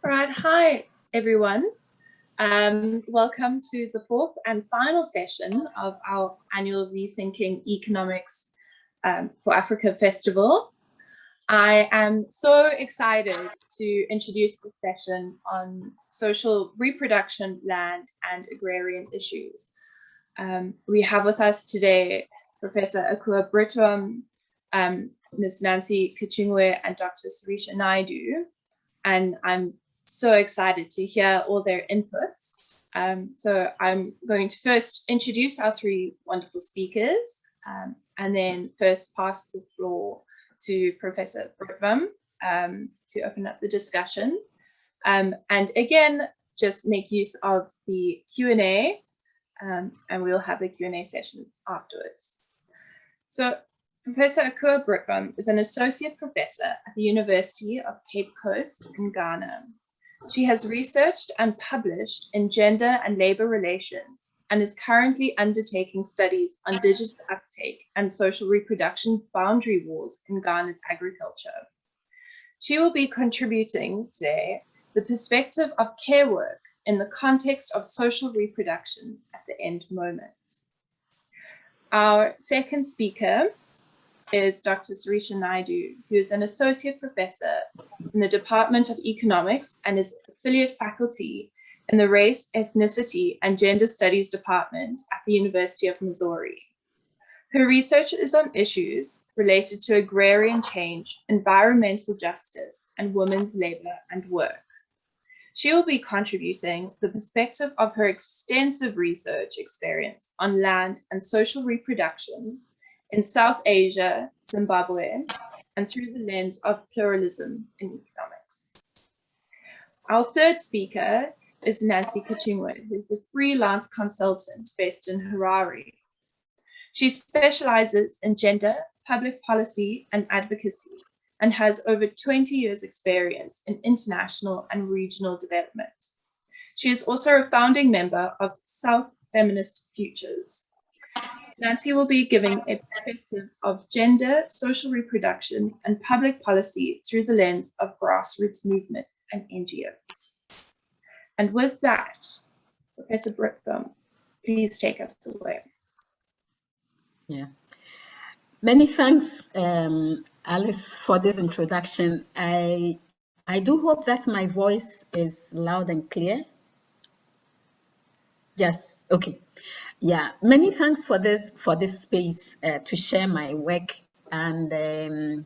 Right, hi everyone. Welcome to the fourth and final session of our annual Rethinking Economics for Africa Festival. I am so excited to introduce this session on social reproduction, land and agrarian issues. We have with us today Professor Akua Britwum, Ms Nancy Kachingwe and Dr. Sirisha Naidu, and I'm so excited to hear all their inputs. So I'm going to first introduce our three wonderful speakers, and then first pass the floor to Professor Britwum to open up the discussion. And again, just make use of the Q&A, and we'll have the Q&A session afterwards. So Professor Akua Britwum is an associate professor at the University of Cape Coast in Ghana. She has researched and published in gender and labor relations and is currently undertaking studies on digital uptake and social reproduction boundary wars in Ghana's agriculture. She will be contributing today the perspective of care work in the context of social reproduction at the end moment. Our second speaker is Dr. Sirisha Naidu, who is an associate professor in the Department of Economics and is affiliate faculty in the Race, Ethnicity and Gender Studies Department at the University of Missouri. Her research is on issues related to agrarian change, environmental justice, and women's labor and work. She will be contributing the perspective of her extensive research experience on land and social reproduction in South Asia, Zimbabwe, and through the lens of pluralism in economics. Our third speaker is Nancy Kachingwe, who is a freelance consultant based in Harare. She specializes in gender, public policy, and advocacy, and has over 20 years experience in international and regional development. She is also a founding member of South Feminist Futures. Nancy will be giving a perspective of gender, social reproduction, and public policy through the lens of grassroots movement and NGOs. And with that, Professor Britwum, please take us away. Yeah. Many thanks, Alice, for this introduction. I do hope that my voice is loud and clear. Yes, okay. Yeah, many thanks for this space to share my work, and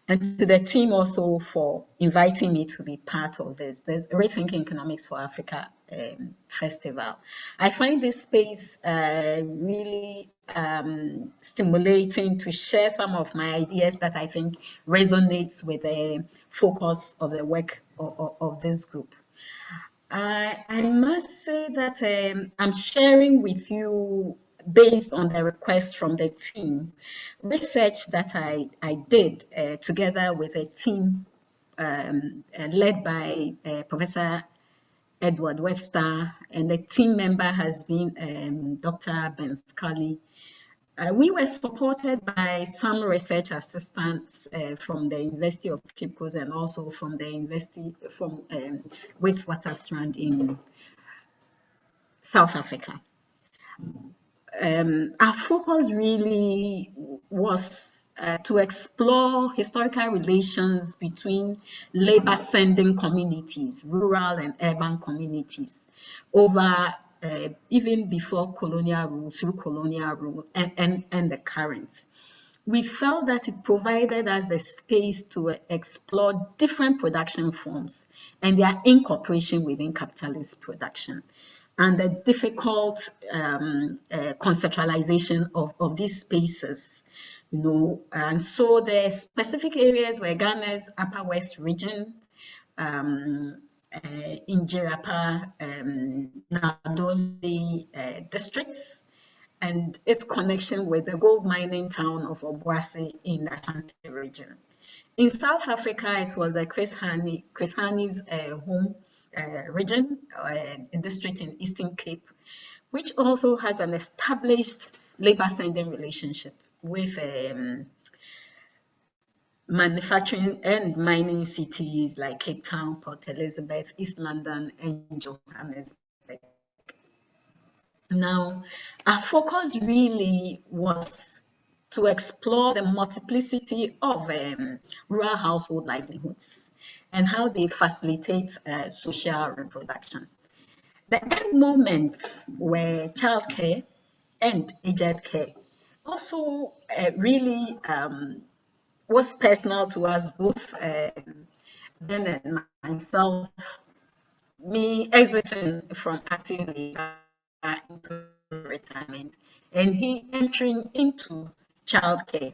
to the team also for inviting me to be part of this Rethinking Economics for Africa Festival. I find this space really stimulating to share some of my ideas that I think resonates with the focus of the work of this group. I must say that I'm sharing with you, based on the request from the team, research that I did together with a team led by Professor Edward Webster, and the team member has been Dr. Ben Scully. We were supported by some research assistants from the University of Cape Coast and also from the University from Witwatersrand in South Africa. Our focus really was to explore historical relations between labor sending communities, rural and urban communities, over even before colonial rule, through colonial rule, and the current. We felt that it provided us a space to explore different production forms and their incorporation within capitalist production, and the difficult conceptualization of these spaces, you know. And so the specific areas were Ghana's Upper West region, in Jirapa, Nadoli districts, and its connection with the gold mining town of Obuasi in the Ashanti region. In South Africa, it was Chris Haney's home region, a district in Eastern Cape, which also has an established labor sending relationship with manufacturing and mining cities like Cape Town, Port Elizabeth, East London, and Johannesburg. Now, our focus really was to explore the multiplicity of rural household livelihoods and how they facilitate social reproduction. The end moments were childcare and aged care. Also, really was personal to us both, Ben and myself, me exiting from active labor into retirement, and he entering into childcare.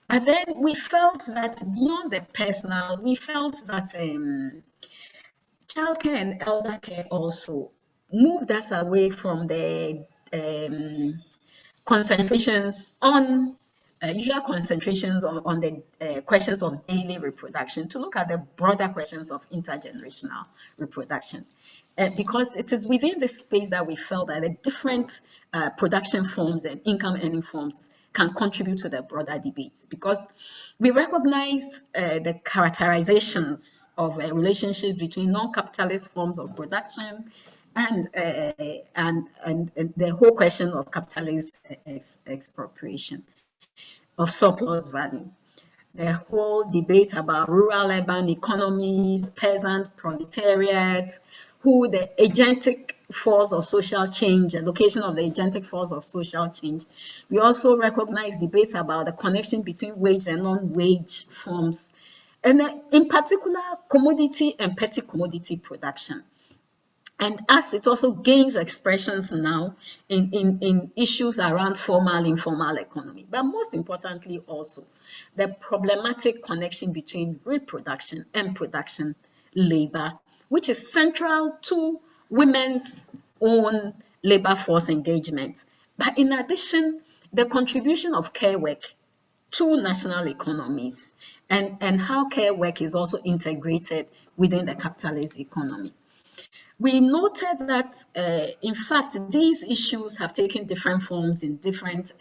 But then we felt that beyond the personal, we felt that childcare and elder care also moved us away from the concentrations on usual concentrations on the questions of daily reproduction to look at the broader questions of intergenerational reproduction. Because it is within this space that we felt that the different production forms and income earning forms can contribute to the broader debates, because we recognize the characterizations of relationships between non-capitalist forms of production and the whole question of capitalist expropriation of surplus value. The whole debate about rural-urban economies, peasant proletariat, who the agentic force of social change, the location of the agentic force of social change. We also recognize debates about the connection between wage and non-wage forms, and in particular, commodity and petty commodity production. And as it also gains expressions now in issues around formal, informal economy, but most importantly also the problematic connection between reproduction and production labor, which is central to women's own labor force engagement. But in addition, the contribution of care work to national economies and how care work is also integrated within the capitalist economy. We noted that, in fact, these issues have taken different forms in different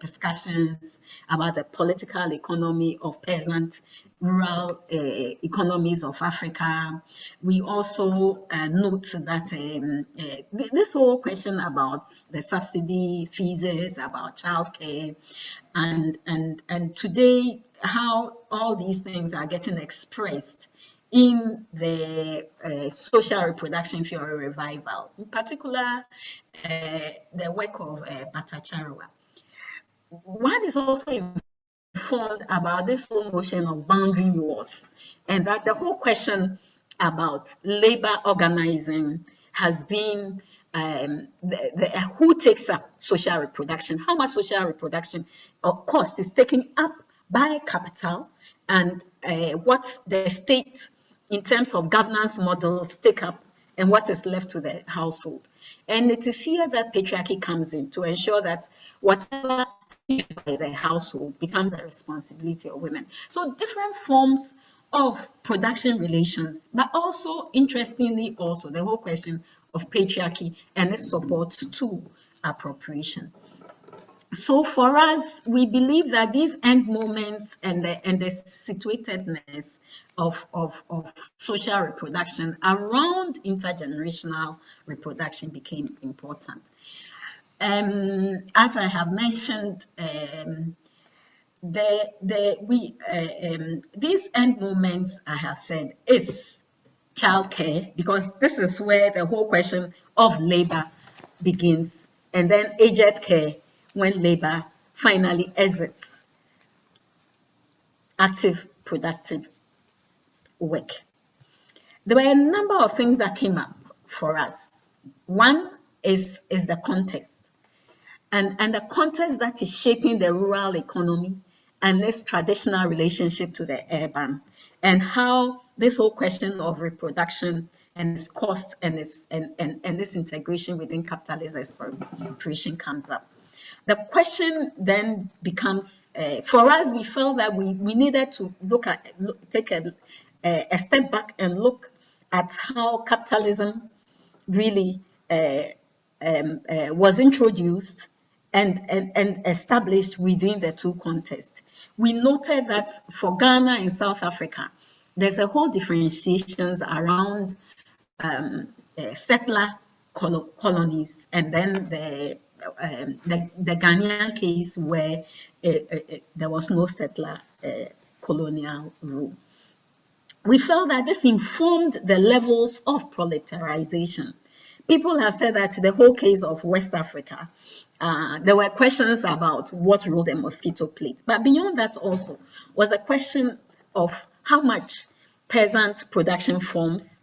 discussions about the political economy of peasant rural economies of Africa. We also note that this whole question about the subsidy fees, about childcare, and today how all these things are getting expressed in the social reproduction theory revival, in particular the work of Bhattacharya. One is also informed about this whole notion of boundary wars, and that the whole question about labor organizing has been who takes up social reproduction, how much social reproduction of cost is taken up by capital, and what the state in terms of governance models take up and what is left to the household. And it is here that patriarchy comes in to ensure that whatever by the household becomes the responsibility of women. So different forms of production relations, but also interestingly also the whole question of patriarchy and its support to appropriation. So for us, we believe that these end moments and the situatedness of social reproduction around intergenerational reproduction became important. As I have mentioned, these end moments, I have said, is childcare, because this is where the whole question of labor begins, and then aged care, when labor finally exits active, productive work. There were a number of things that came up for us. One is the context, and the context that is shaping the rural economy and this traditional relationship to the urban, and how this whole question of reproduction and its cost and this integration within capitalist expropriation comes up. The question then becomes, for us, we felt that we needed to take a step back and look at how capitalism really was introduced and established within the two contexts. We noted that for Ghana and South Africa, there's a whole differentiations around settler colonies, and then the Ghanaian case where there was no settler colonial rule. We felt that this informed the levels of proletarization. People have said that the whole case of West Africa, there were questions about what role the mosquito played. But beyond that also was a question of how much peasant production forms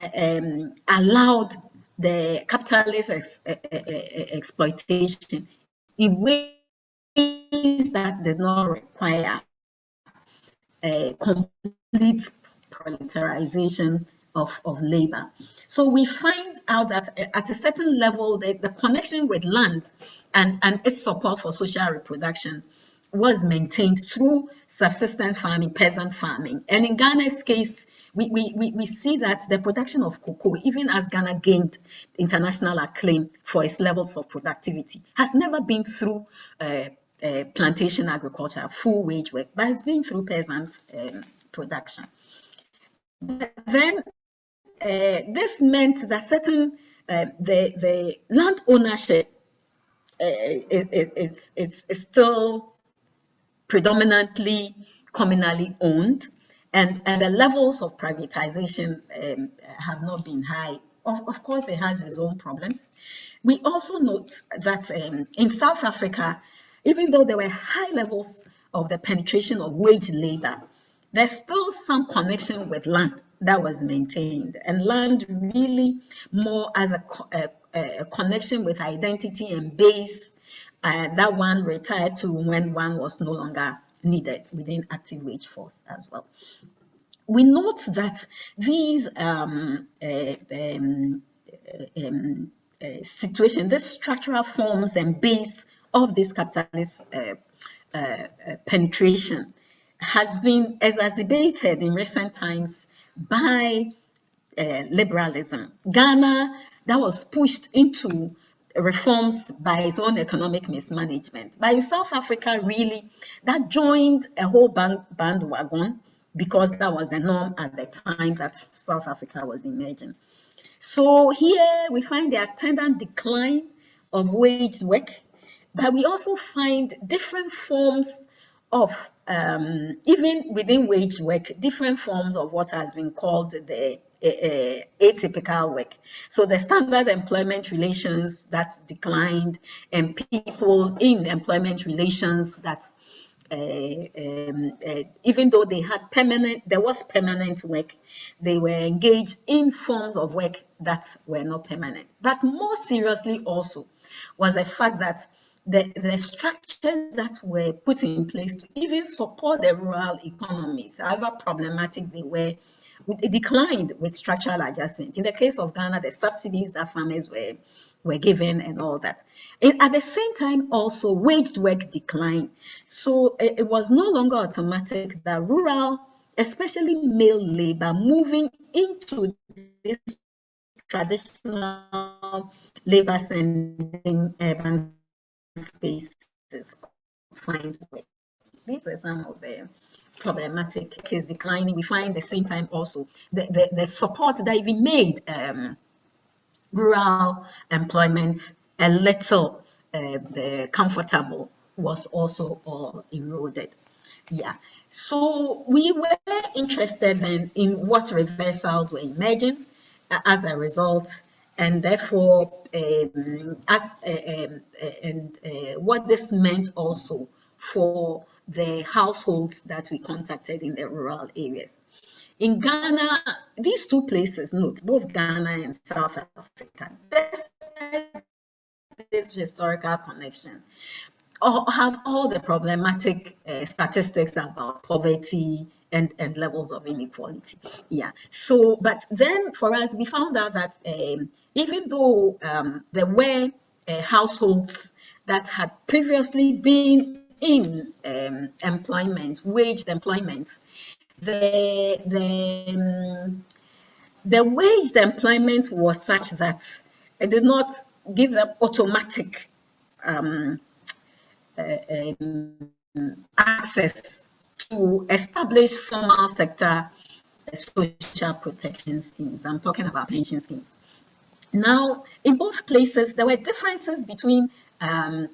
allowed the capitalist exploitation in ways that did not require complete proletarization of labor. So we find out that at a certain level, the connection with land and its support for social reproduction was maintained through subsistence farming, peasant farming. And in Ghana's case, we see that the production of cocoa, even as Ghana gained international acclaim for its levels of productivity, has never been through plantation agriculture, full wage work, but it's been through peasant production. But then this meant that certain the land ownership is still predominantly communally owned, and the levels of privatization have not been high. Of course, it has its own problems. We also note that in South Africa, even though there were high levels of the penetration of wage labor, there's still some connection with land that was maintained, and land really more as a connection with identity and base that one retired to when one was no longer needed within active wage force as well. We note that these situations, these structural forms and base of this capitalist penetration has been exacerbated in recent times by liberalism. Ghana, that was pushed into reforms by its own economic mismanagement. But in South Africa, really, that joined a whole bandwagon because that was the norm at the time that South Africa was emerging. So here we find the attendant decline of wage work, but we also find different forms of, even within wage work, different forms of what has been called the atypical work. So the standard employment relations that declined, and people in employment relations that even though they had there was permanent work, they were engaged in forms of work that were not permanent. But more seriously also was the fact that the structures that were put in place to even support the rural economies, however problematic they were, it declined with structural adjustment. In the case of Ghana, the subsidies that farmers were given and all that. And at the same time, also wage work declined. So it was no longer automatic that rural, especially male labor, moving into this traditional labor sending urban spaces find work. These were some of the problematic case declining. We find at the same time also the support that even made rural employment a little comfortable was also all eroded. Yeah. So we were interested then in what reversals were emerging as a result, and therefore what this meant also for the households that we contacted in the rural areas. In Ghana, these two places, note, both Ghana and South Africa, despite this historical connection, have all the problematic statistics about poverty and levels of inequality. Yeah. So, but then for us, we found out that even though there were households that had previously been in employment, waged employment, the waged employment was such that it did not give them automatic access to establish formal sector social protection schemes. I'm talking about pension schemes. Now, in both places, there were differences between the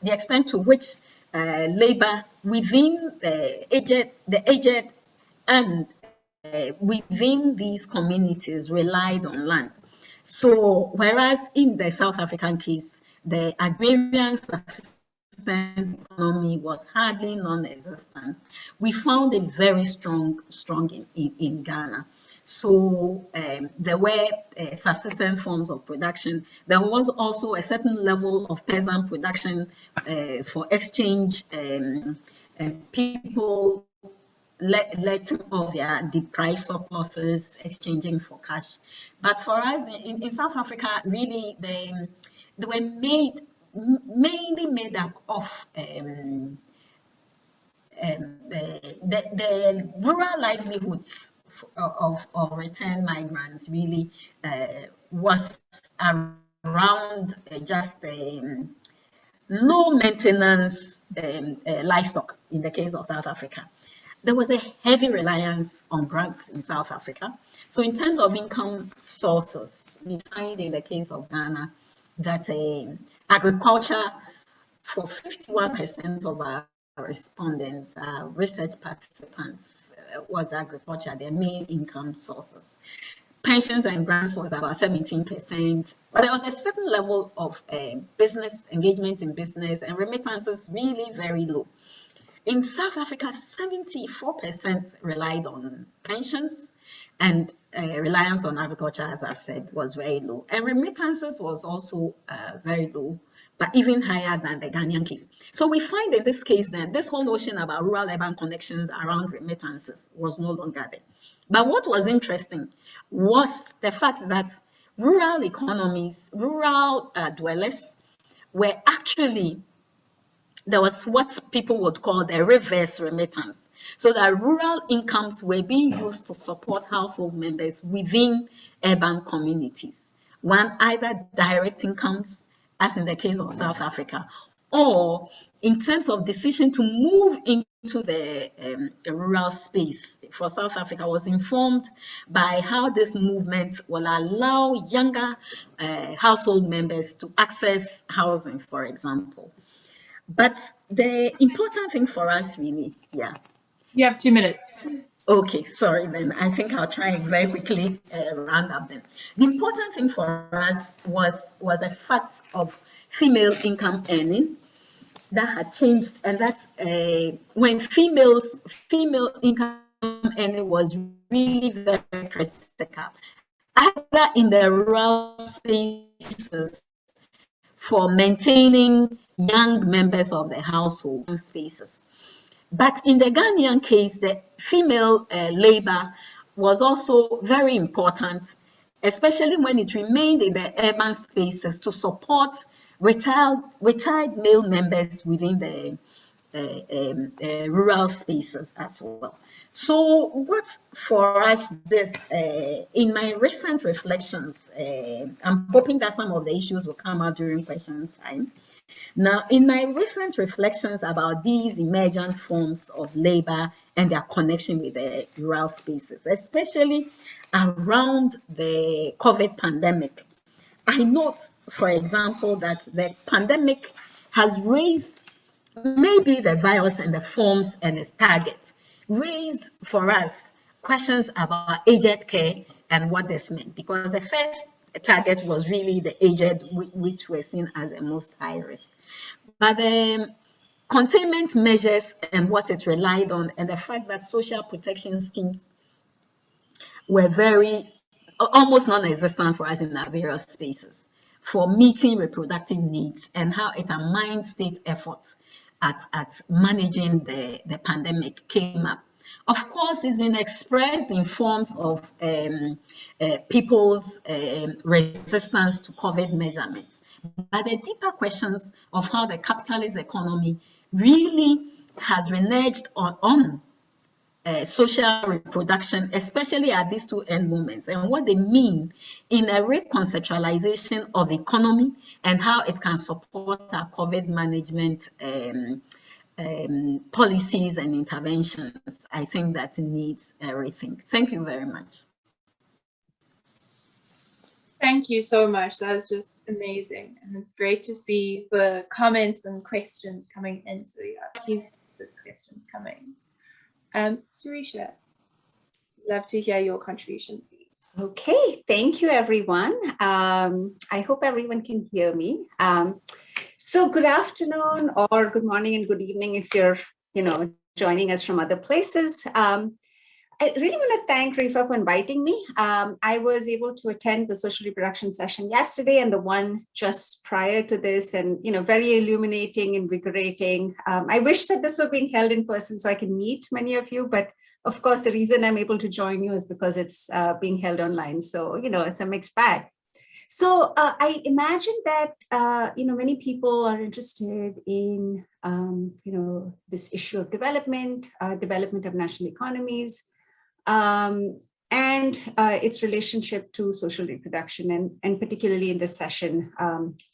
extent to which labor within the aged and within these communities relied on land. So, whereas in the South African case, the agrarian subsistence economy was hardly non-existent, we found it very strong in Ghana. So there were subsistence forms of production. There was also a certain level of peasant production for exchange, people letting of their deprived surpluses, exchanging for cash. But for us in South Africa, really they were mainly made up of the rural livelihoods of returned migrants really was around just low maintenance livestock in the case of South Africa. There was a heavy reliance on grants in South Africa. So in terms of income sources, we find in the case of Ghana that agriculture for 51% of our respondents, research participants, was agriculture, their main income sources. Pensions and grants was about 17%, but there was a certain level of business engagement in business, and remittances really very low. In South Africa, 74% relied on pensions, and reliance on agriculture, as I've said, was very low. And remittances was also very low, but even higher than the Ghanaian case. So we find in this case then, this whole notion about rural-urban connections around remittances was no longer there. But what was interesting was the fact that rural economies, rural dwellers were actually, there was what people would call the reverse remittance. So that rural incomes were being used to support household members within urban communities. One, either direct incomes, as in the case of South Africa, or in terms of decision to move into the rural space for South Africa was informed by how this movement will allow younger household members to access housing, for example. But the important thing for us really, yeah. You have 2 minutes. Okay, sorry then. I think I'll try and very quickly round up then. The important thing for us was the fact of female income earning that had changed, and that's when female income earning was really very critical, either in the rural spaces for maintaining young members of the household spaces. But in the Ghanaian case, the female labor was also very important, especially when it remained in the urban spaces to support retired male members within the rural spaces as well. So what for us this, in my recent reflections, I'm hoping that some of the issues will come out during question time. Now, in my recent reflections about these emergent forms of labor and their connection with the rural spaces, especially around the COVID pandemic, I note, for example, that the pandemic has raised maybe the virus and the forms and its targets, raised for us questions about aged care and what this meant, because the first target was really the aged, which were seen as the most high risk. But the containment measures and what it relied on, and the fact that social protection schemes were almost non-existent for us in our various spaces for meeting reproductive needs, and how it aligned state efforts at managing the pandemic came up. Of course, it's been expressed in forms of people's resistance to COVID measurements. But the deeper questions of how the capitalist economy really has reneged on social reproduction, especially at these two end moments, and what they mean in a reconceptualization of the economy and how it can support our COVID management policies and interventions. I think that needs a rethink. Thank you very much. Thank you so much. That was just amazing. And it's great to see the comments and questions coming in. So yeah, please keep those questions coming. Sirisha, love to hear your contribution, please. Okay, thank you, everyone. I hope everyone can hear me. So good afternoon or good morning and good evening if you're, joining us from other places. I really want to thank REFA for inviting me. I was able to attend the social reproduction session yesterday and the one just prior to this, and very illuminating, invigorating. I wish that this were being held in person so I can meet many of you, but of course the reason I'm able to join you is because it's being held online. So it's a mixed bag. So I imagine that many people are interested in this issue of development of national economies. And its relationship to social reproduction and particularly in this session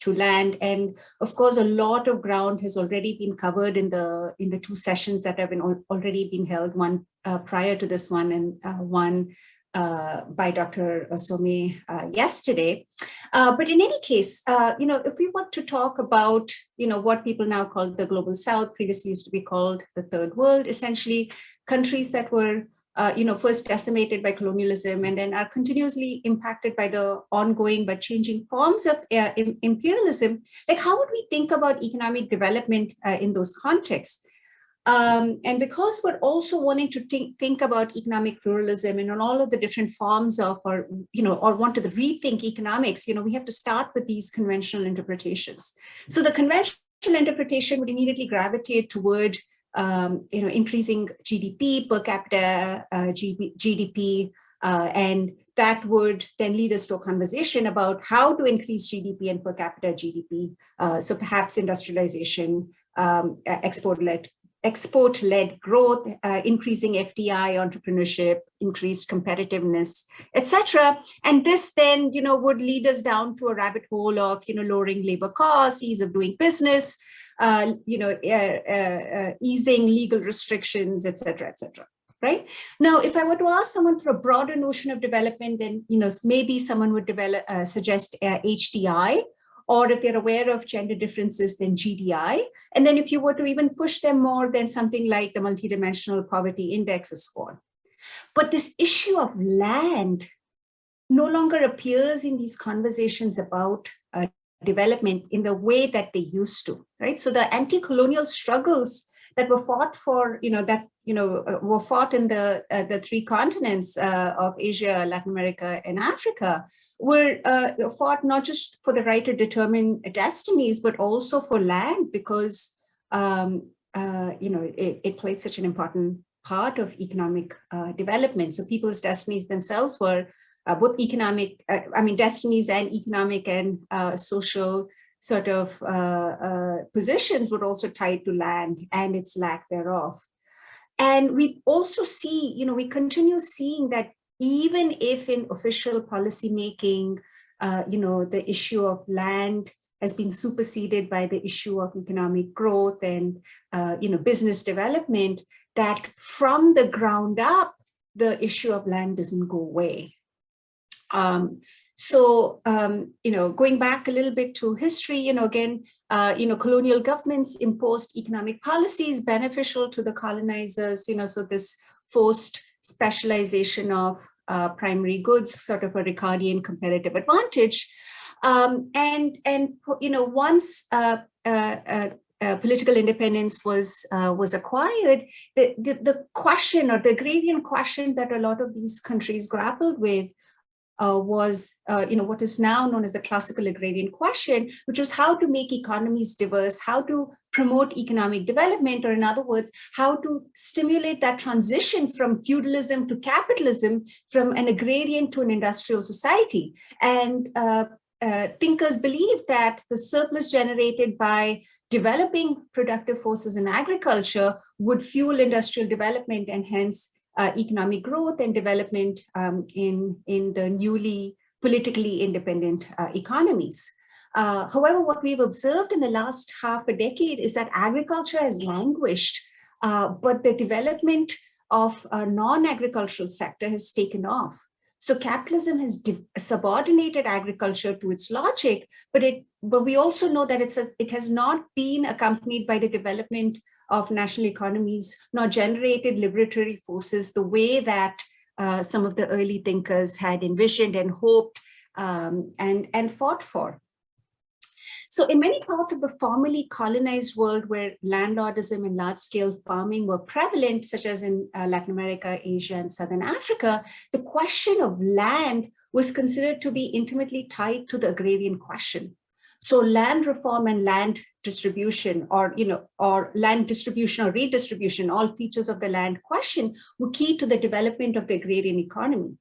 to land. And of course, a lot of ground has already been covered in the two sessions that have already been held, one prior to this one and one by Dr. Osome yesterday. But in any case, if we want to talk about, what people now call the Global South, previously used to be called the Third World, essentially countries that were first decimated by colonialism and then are continuously impacted by the ongoing but changing forms of imperialism, like how would we think about economic development in those contexts? And because we're also wanting to think about economic pluralism and on all of the different forms of, or want to rethink economics, we have to start with these conventional interpretations. So the conventional interpretation would immediately gravitate toward increasing GDP, per capita GDP, and that would then lead us to a conversation about how to increase GDP and per capita GDP. So perhaps industrialization, export-led growth, increasing FDI, entrepreneurship, increased competitiveness, etc. And this then, would lead us down to a rabbit hole of, lowering labor costs, ease of doing business, easing legal restrictions, etc., right? Now, if I were to ask someone for a broader notion of development, then, maybe someone would suggest HDI, or if they're aware of gender differences, then GDI. And then if you were to even push them more, then something like the multidimensional poverty index or score. But this issue of land no longer appears in these conversations about development in the way that they used to, right? So the anti-colonial struggles that were fought for, were fought in the three continents of Asia, Latin America, and Africa, were fought not just for the right to determine destinies, but also for land, because it played such an important part of economic development. So people's destinies themselves were both economic, destinies and economic and social sort of positions were also tied to land and its lack thereof. And we also see, we continue seeing that even if in official policy making, the issue of land has been superseded by the issue of economic growth and, business development, that from the ground up, the issue of land doesn't go away. Going back a little bit to history, again, colonial governments imposed economic policies beneficial to the colonizers, so this forced specialization of primary goods, sort of a Ricardian competitive advantage. Once political independence was acquired, the question, or the agrarian question that a lot of these countries grappled with was, what is now known as the classical agrarian question, which was how to make economies diverse, how to promote economic development, or in other words, how to stimulate that transition from feudalism to capitalism, from an agrarian to an industrial society. And thinkers believe that the surplus generated by developing productive forces in agriculture would fuel industrial development and hence economic growth and development in the newly politically independent economies. However, what we've observed in the last half a decade is that agriculture has languished, but the development of a non-agricultural sector has taken off. So capitalism has subordinated agriculture to its logic, but we also know that it has not been accompanied by the development of national economies, nor generated liberatory forces the way that some of the early thinkers had envisioned and hoped and fought for. So in many parts of the formerly colonized world where landlordism and large-scale farming were prevalent, such as in Latin America, Asia, and Southern Africa, the question of land was considered to be intimately tied to the agrarian question. So land reform and land distribution, or land distribution or redistribution, all features of the land question were key to the development of the agrarian economy.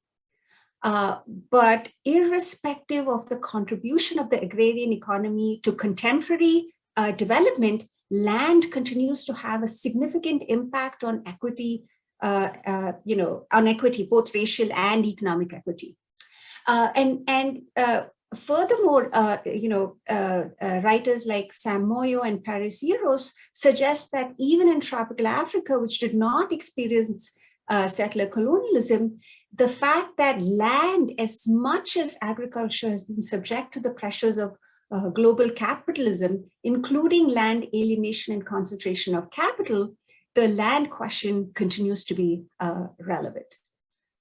But irrespective of the contribution of the agrarian economy to contemporary development, land continues to have a significant impact on equity, on equity, both racial and economic equity. Furthermore, writers like Sam Moyo and Paris Eros suggest that even in tropical Africa, which did not experience settler colonialism, the fact that land, as much as agriculture, has been subject to the pressures of global capitalism, including land alienation and concentration of capital, the land question continues to be relevant.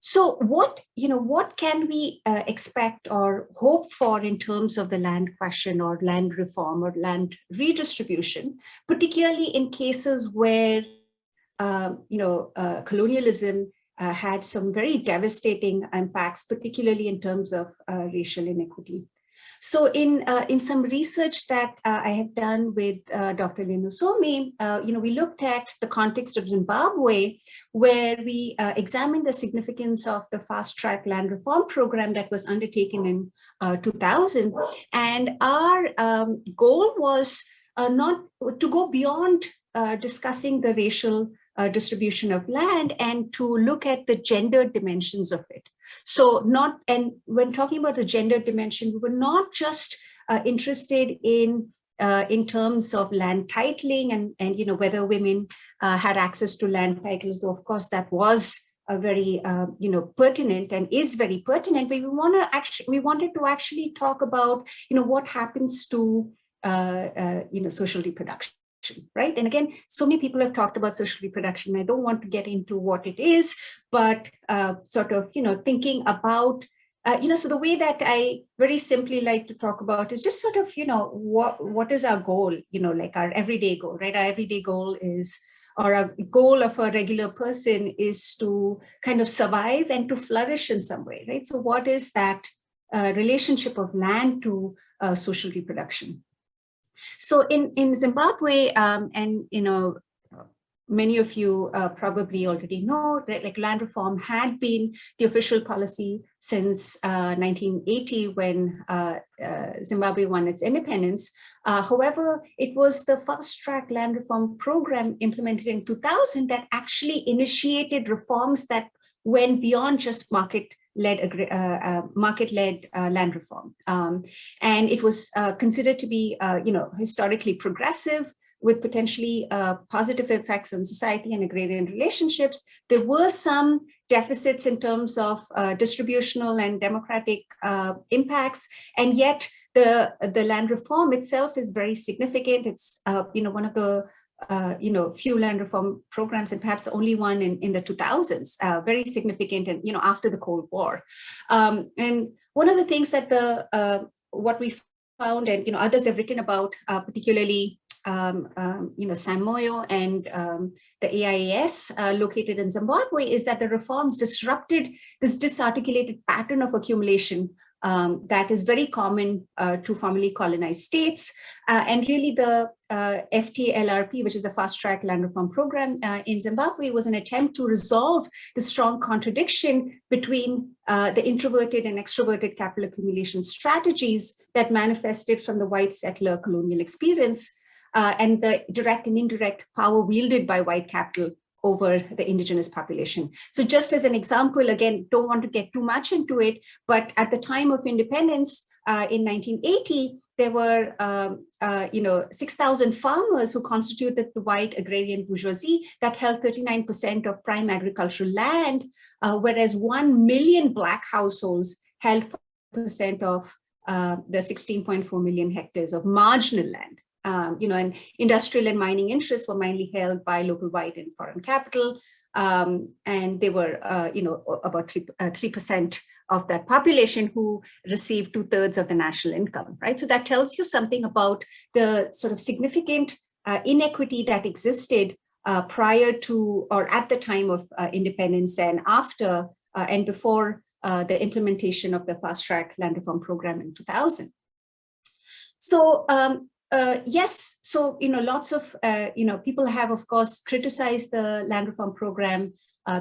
So what can we expect or hope for in terms of the land question or land reform or land redistribution, particularly in cases where colonialism had some very devastating impacts, particularly in terms of racial inequity? So in some research that I have done with Dr. Linusome, we looked at the context of Zimbabwe, where we examined the significance of the fast-track land reform program that was undertaken in 2000. And our goal was not to go beyond discussing the racial distribution of land and to look at the gender dimensions of it. So when talking about the gender dimension, we were not just interested in terms of land titling and whether women had access to land titles. So of course, that was a very pertinent and is very pertinent. But we wanted to actually talk about what happens to social reproduction. Right. And again, so many people have talked about social reproduction. I don't want to get into what it is, but sort of, thinking about, so the way that I very simply like to talk about is just sort of, what is our goal, like our everyday goal, right? Our everyday goal is, or a goal of a regular person is to kind of survive and to flourish in some way, right? So what is that relationship of land to social reproduction? So in Zimbabwe, and many of you probably already know that like land reform had been the official policy since 1980 when Zimbabwe won its independence. However, it was the fast-track land reform program implemented in 2000 that actually initiated reforms that went beyond just market-led land reform. And it was considered to be, historically progressive with potentially positive effects on society and agrarian relationships. There were some deficits in terms of distributional and democratic impacts, and yet the land reform itself is very significant. It's one of the few land reform programs, and perhaps the only one in the 2000s, very significant, and after the Cold War. And one of the things that what we found, and others have written about, particularly Sam Moyo and the AIAS located in Zimbabwe, is that the reforms disrupted this disarticulated pattern of accumulation that is very common to formerly colonized states. And really the FTLRP, which is the Fast Track Land Reform Program in Zimbabwe, was an attempt to resolve the strong contradiction between the introverted and extroverted capital accumulation strategies that manifested from the white settler colonial experience and the direct and indirect power wielded by white capital over the indigenous population. So just as an example, again, don't want to get too much into it, but at the time of independence in 1980, there were 6,000 farmers who constituted the white agrarian bourgeoisie that held 39% of prime agricultural land, whereas 1 million Black households held 5% of the 16.4 million hectares of marginal land. And industrial and mining interests were mainly held by local white and foreign capital, and they were, about 3% of that population who received 2/3 of the national income, right? So that tells you something about the sort of significant inequity that existed prior to or at the time of independence and after and before the implementation of the fast-track land reform program in 2000. So yes, so lots of people have, of course, criticized the land reform program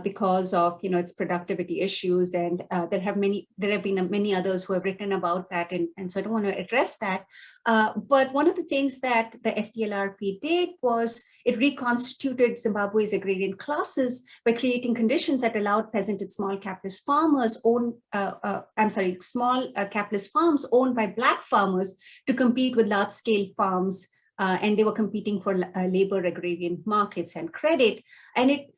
because of its productivity issues, and there have been many others who have written about that, and so I don't want to address that. But one of the things that the FDLRP did was it reconstituted Zimbabwe's agrarian classes by creating conditions that allowed peasant and small capitalist farmers small capitalist farms owned by Black farmers to compete with large-scale farms, and they were competing for labor, agrarian markets, and credit, and it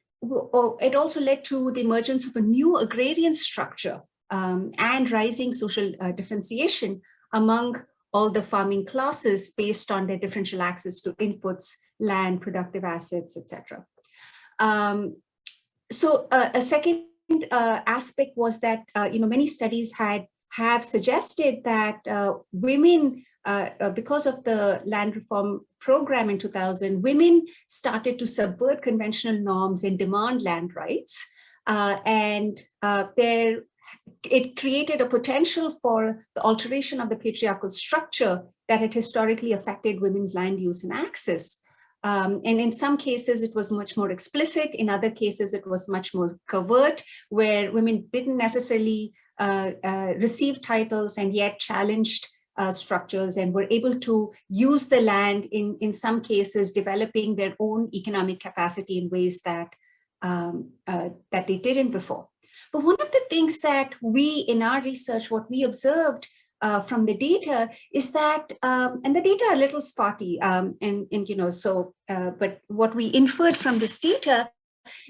also led to the emergence of a new agrarian structure and rising social differentiation among all the farming classes based on their differential access to inputs, land, productive assets, etc. So a second aspect was that many studies have suggested that women, because of the land reform program in 2000, women started to subvert conventional norms and demand land rights. It created a potential for the alteration of the patriarchal structure that had historically affected women's land use and access. And in some cases, it was much more explicit. In other cases, it was much more covert, where women didn't necessarily receive titles and yet challenged structures and were able to use the land in some cases, developing their own economic capacity in ways that they didn't before. But one of the things that we, in our research, what we observed from the data is that, and the data are a little spotty, but what we inferred from this data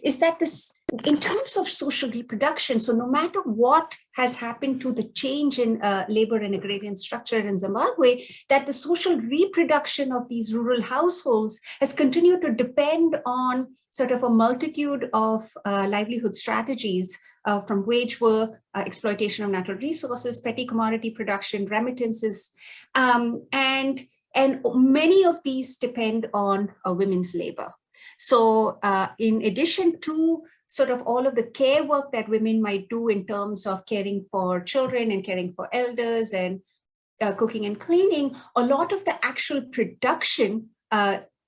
is that this, in terms of social reproduction, so no matter what has happened to the change in labor and agrarian structure in Zimbabwe, that the social reproduction of these rural households has continued to depend on sort of a multitude of livelihood strategies, from wage work, exploitation of natural resources, petty commodity production, remittances, and many of these depend on women's labor. So in addition to sort of all of the care work that women might do in terms of caring for children and caring for elders and cooking and cleaning, a lot of the actual production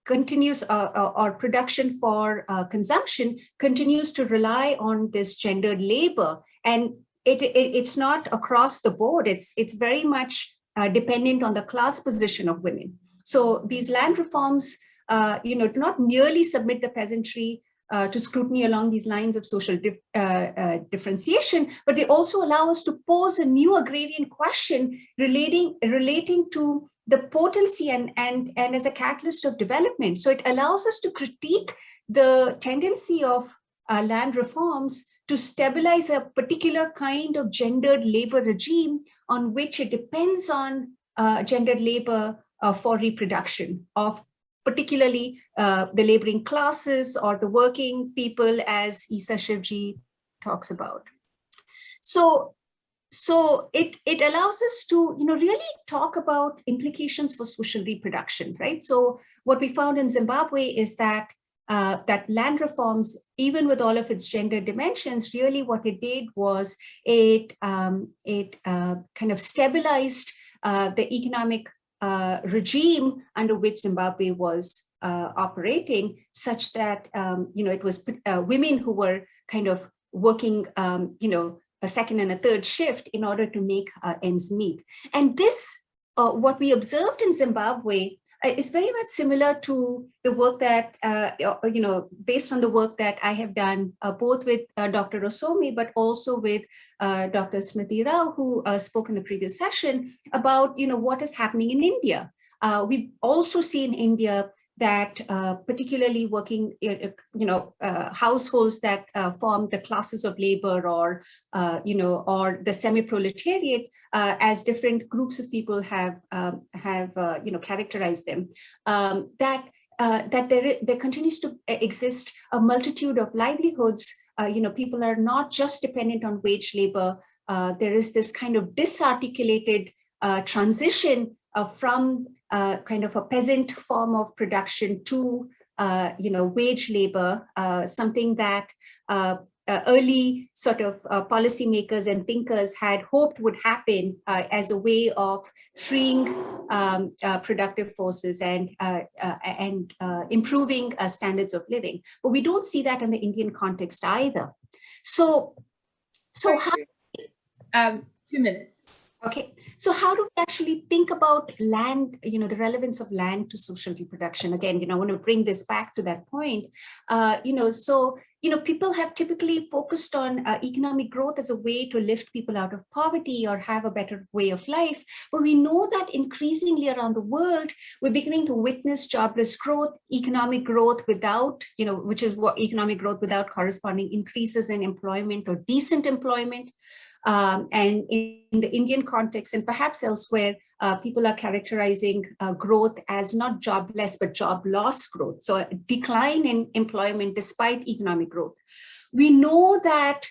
continues, or production for consumption continues to rely on this gendered labor. And it's not across the board. It's very much dependent on the class position of women. So these land reforms do not merely submit the peasantry to scrutiny along these lines of social differentiation, but they also allow us to pose a new agrarian question relating to the potency and as a catalyst of development. So it allows us to critique the tendency of land reforms to stabilize a particular kind of gendered labor regime on which it depends on gendered labor for reproduction of particularly the laboring classes or the working people, as Isa Shivji talks about. So it allows us to really talk about implications for social reproduction, right? So what we found in Zimbabwe is that that land reforms, even with all of its gender dimensions, really what it did was it kind of stabilized the economic regime under which Zimbabwe was operating, such that it was women who were kind of working a second and a third shift in order to make ends meet. And this, what we observed in Zimbabwe, is very much similar to the work that, based on the work that I have done both with Dr. Osomi, but also with Dr. Smriti Rao, who spoke in the previous session about, what is happening in India. We've also seen India that particularly working, households that form the classes of labor or, or the semi-proletariat, as different groups of people have characterized them, that there continues to exist a multitude of livelihoods. People are not just dependent on wage labor. There is this kind of disarticulated transition from kind of a peasant form of production to, wage labor, something that early sort of policymakers and thinkers had hoped would happen as a way of freeing productive forces and improving standards of living. But we don't see that in the Indian context either. So how, 2 minutes. Okay, so how do we actually think about land, the relevance of land to social reproduction? Again, I want to bring this back to that point. People have typically focused on economic growth as a way to lift people out of poverty or have a better way of life. But we know that increasingly around the world, we're beginning to witness jobless growth, economic growth without, which is what economic growth without corresponding increases in employment or decent employment. And in the Indian context and perhaps elsewhere, people are characterizing growth as not jobless, but job loss growth. So a decline in employment despite economic growth. We know that,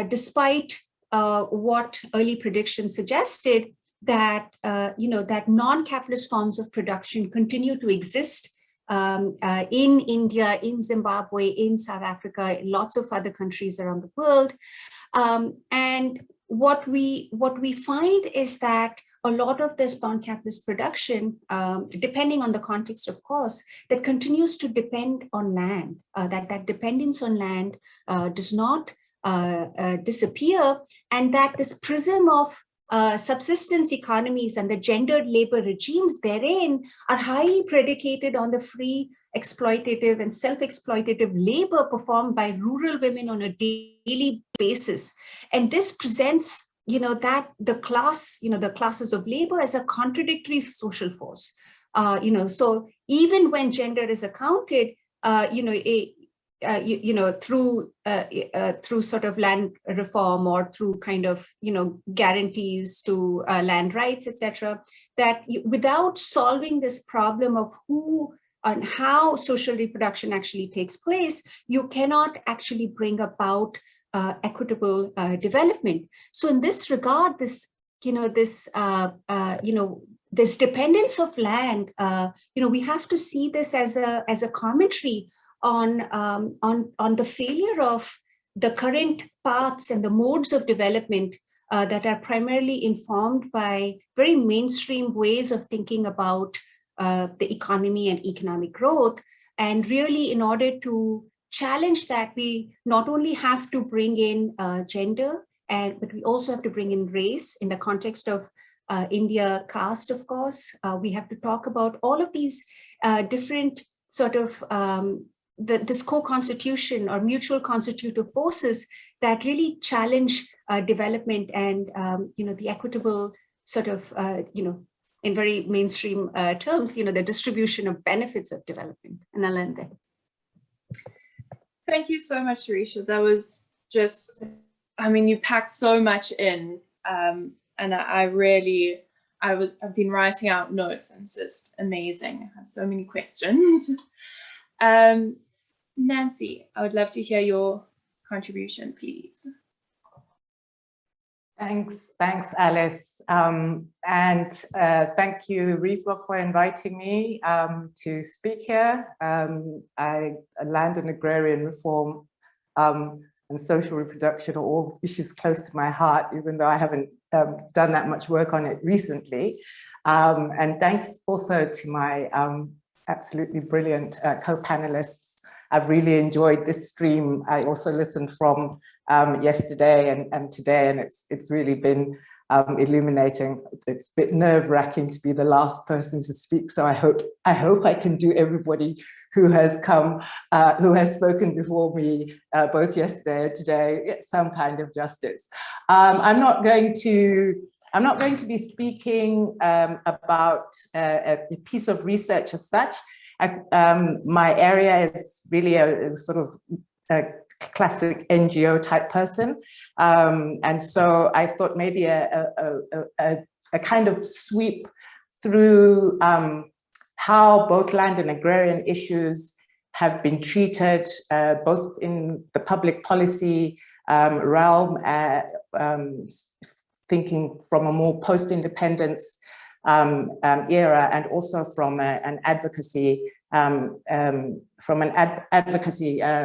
despite what early predictions suggested, that, that non-capitalist forms of production continue to exist in India, in Zimbabwe, in South Africa, lots of other countries around the world. And what we find is that a lot of this non-capitalist production, depending on the context, of course, that continues to depend on land, that dependence on land does not disappear, and that this prism of subsistence economies and the gendered labor regimes therein are highly predicated on the free, exploitative and self-exploitative labor performed by rural women on a daily basis. And this presents, that the class, the classes of labor as a contradictory social force. So even when gender is accounted, through sort of land reform or through kind of, guarantees to land rights, etc., that without solving this problem of who and how social reproduction actually takes place, you cannot actually bring about equitable development. So in this regard, this, this dependence of land, we have to see this as a commentary on the failure of the current paths and the modes of development that are primarily informed by very mainstream ways of thinking about the economy and economic growth. And really, in order to challenge that, we not only have to bring in gender, but we also have to bring in race in the context of India caste, of course. We have to talk about all of these different sort of this co-constitution or mutual constitutive forces that really challenge development and the equitable sort of in very mainstream terms, the distribution of benefits of development. And I'll end there. Thank you so much, Sirisha. That was just, you packed so much in, and I've been writing out notes, and it's just amazing. I have so many questions. Nancy, I would love to hear your contribution, please. Thanks, Alice. And thank you, REFA, for inviting me to speak here. Land and agrarian reform and social reproduction are all issues close to my heart, even though I haven't done that much work on it recently. And thanks also to my absolutely brilliant co-panelists. I've really enjoyed this stream. I also listened from yesterday and today, and it's really been illuminating. It's a bit nerve-wracking to be the last person to speak, so I hope I can do everybody who has come, who has spoken before me, both yesterday and today, some kind of justice. I'm not going to be speaking about a piece of research as such. My area is really a sort of a classic NGO type person. And so I thought maybe a kind of sweep through how both land and agrarian issues have been treated, both in the public policy realm, thinking from a more post-independence era, and also from an advocacy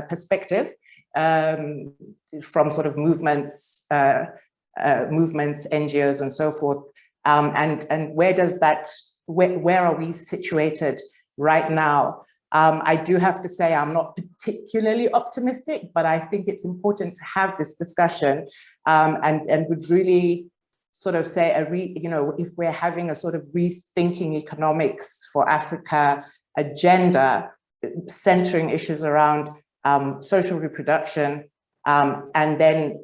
perspective, from sort of movements, NGOs, and so forth. And where does that? Where are we situated right now? I do have to say I'm not particularly optimistic, but I think it's important to have this discussion, and would really sort of say if we're having a sort of rethinking economics for Africa agenda, centering issues around social reproduction and then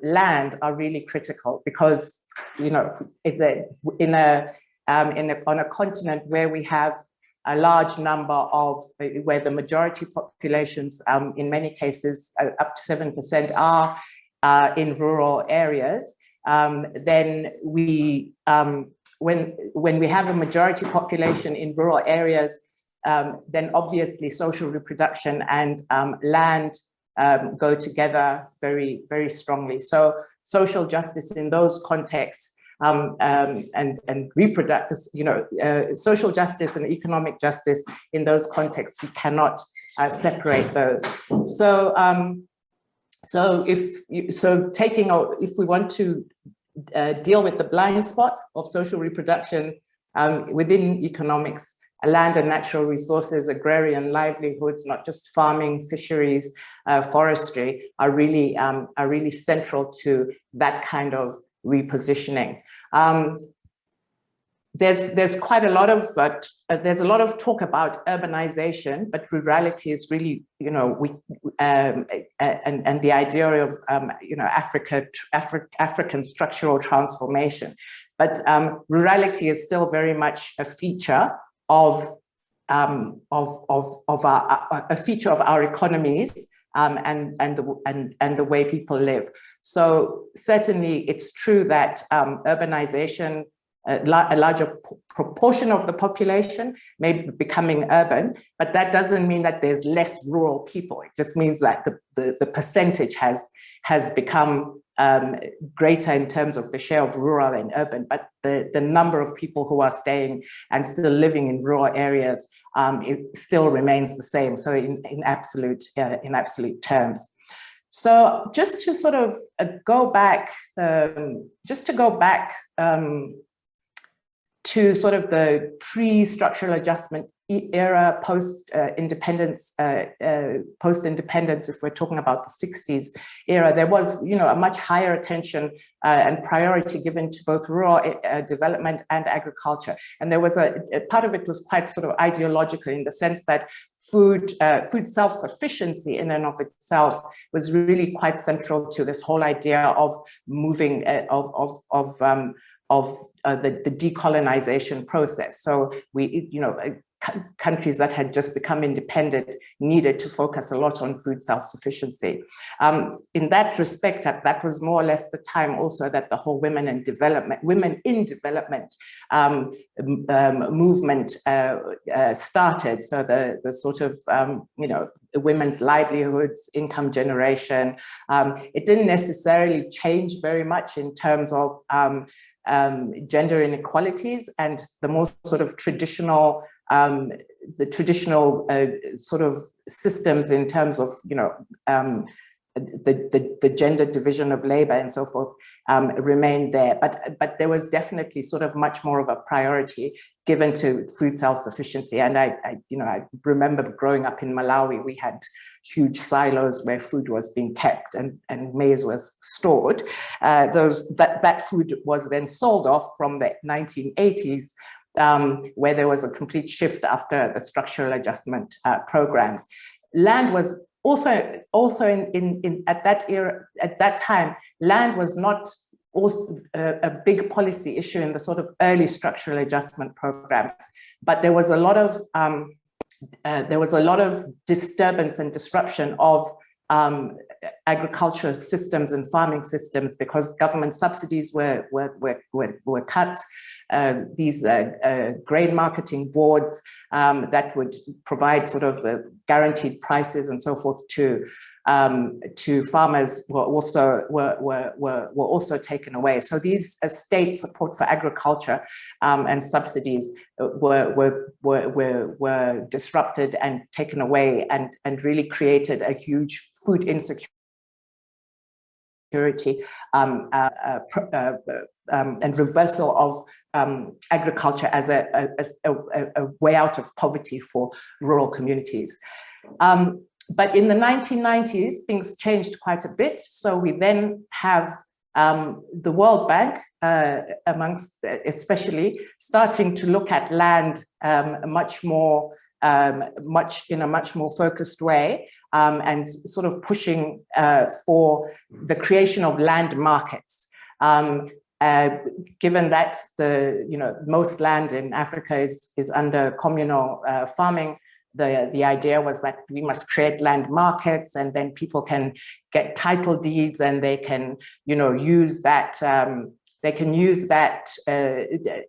land are really critical, because on a continent where we have a large number of, where the majority populations, in many cases up to 7%, are in rural areas, then we, when we have a majority population in rural areas, then obviously social reproduction and land go together very, very strongly. So social justice in those contexts, and reproductive, social justice and economic justice in those contexts, we cannot separate those. So, if we want to deal with the blind spot of social reproduction within economics, land and natural resources, agrarian livelihoods, not just farming, fisheries, forestry, are really central to that kind of repositioning. There's quite a lot of there's a lot of talk about urbanization, but rurality is really, and the idea of African structural transformation. But rurality is still very much a feature of our economies, and the way people live. So certainly it's true that urbanization, a larger proportion of the population may be becoming urban, but that doesn't mean that there's less rural people. It just means that the percentage has become greater in terms of the share of rural and urban, but the number of people who are staying and still living in rural areas, it still remains the same. So in absolute terms. So just to sort of go back, to sort of the pre-structural adjustment era, post-independence, if we're talking about the 60s era, there was, a much higher attention and priority given to both rural development and agriculture. And there was a part of it was quite sort of ideological, in the sense that food self-sufficiency in and of itself was really quite central to this whole idea of moving, the decolonization process. So we, countries that had just become independent needed to focus a lot on food self-sufficiency. In that respect, that was more or less the time also that the whole women in development movement started. So the sort of, women's livelihoods, income generation, it didn't necessarily change very much in terms of gender inequalities and the more sort of traditional sort of systems in terms of, the gender division of labor and so forth remained there. But there was definitely sort of much more of a priority given to food self-sufficiency. And I remember growing up in Malawi, we had huge silos where food was being kept and maize was stored. That food was then sold off from the 1980s, where there was a complete shift after the structural adjustment programs. Land was also at that era, at that time, land was not a big policy issue in the sort of early structural adjustment programs, but there was a lot of disturbance and disruption of agricultural systems and farming systems because government subsidies were cut. These grain marketing boards that would provide sort of guaranteed prices and so forth to farmers were also taken away. So these state support for agriculture and subsidies were disrupted and taken away, and really created a huge food insecurity and reversal of agriculture as a way out of poverty for rural communities. But in the 1990s, things changed quite a bit. So we then have the World Bank, especially, starting to look at land in a much more focused way, and sort of pushing for the creation of land markets. Given that most land in Africa is under communal farming, the idea was that we must create land markets, and then people can get title deeds, and they can use that.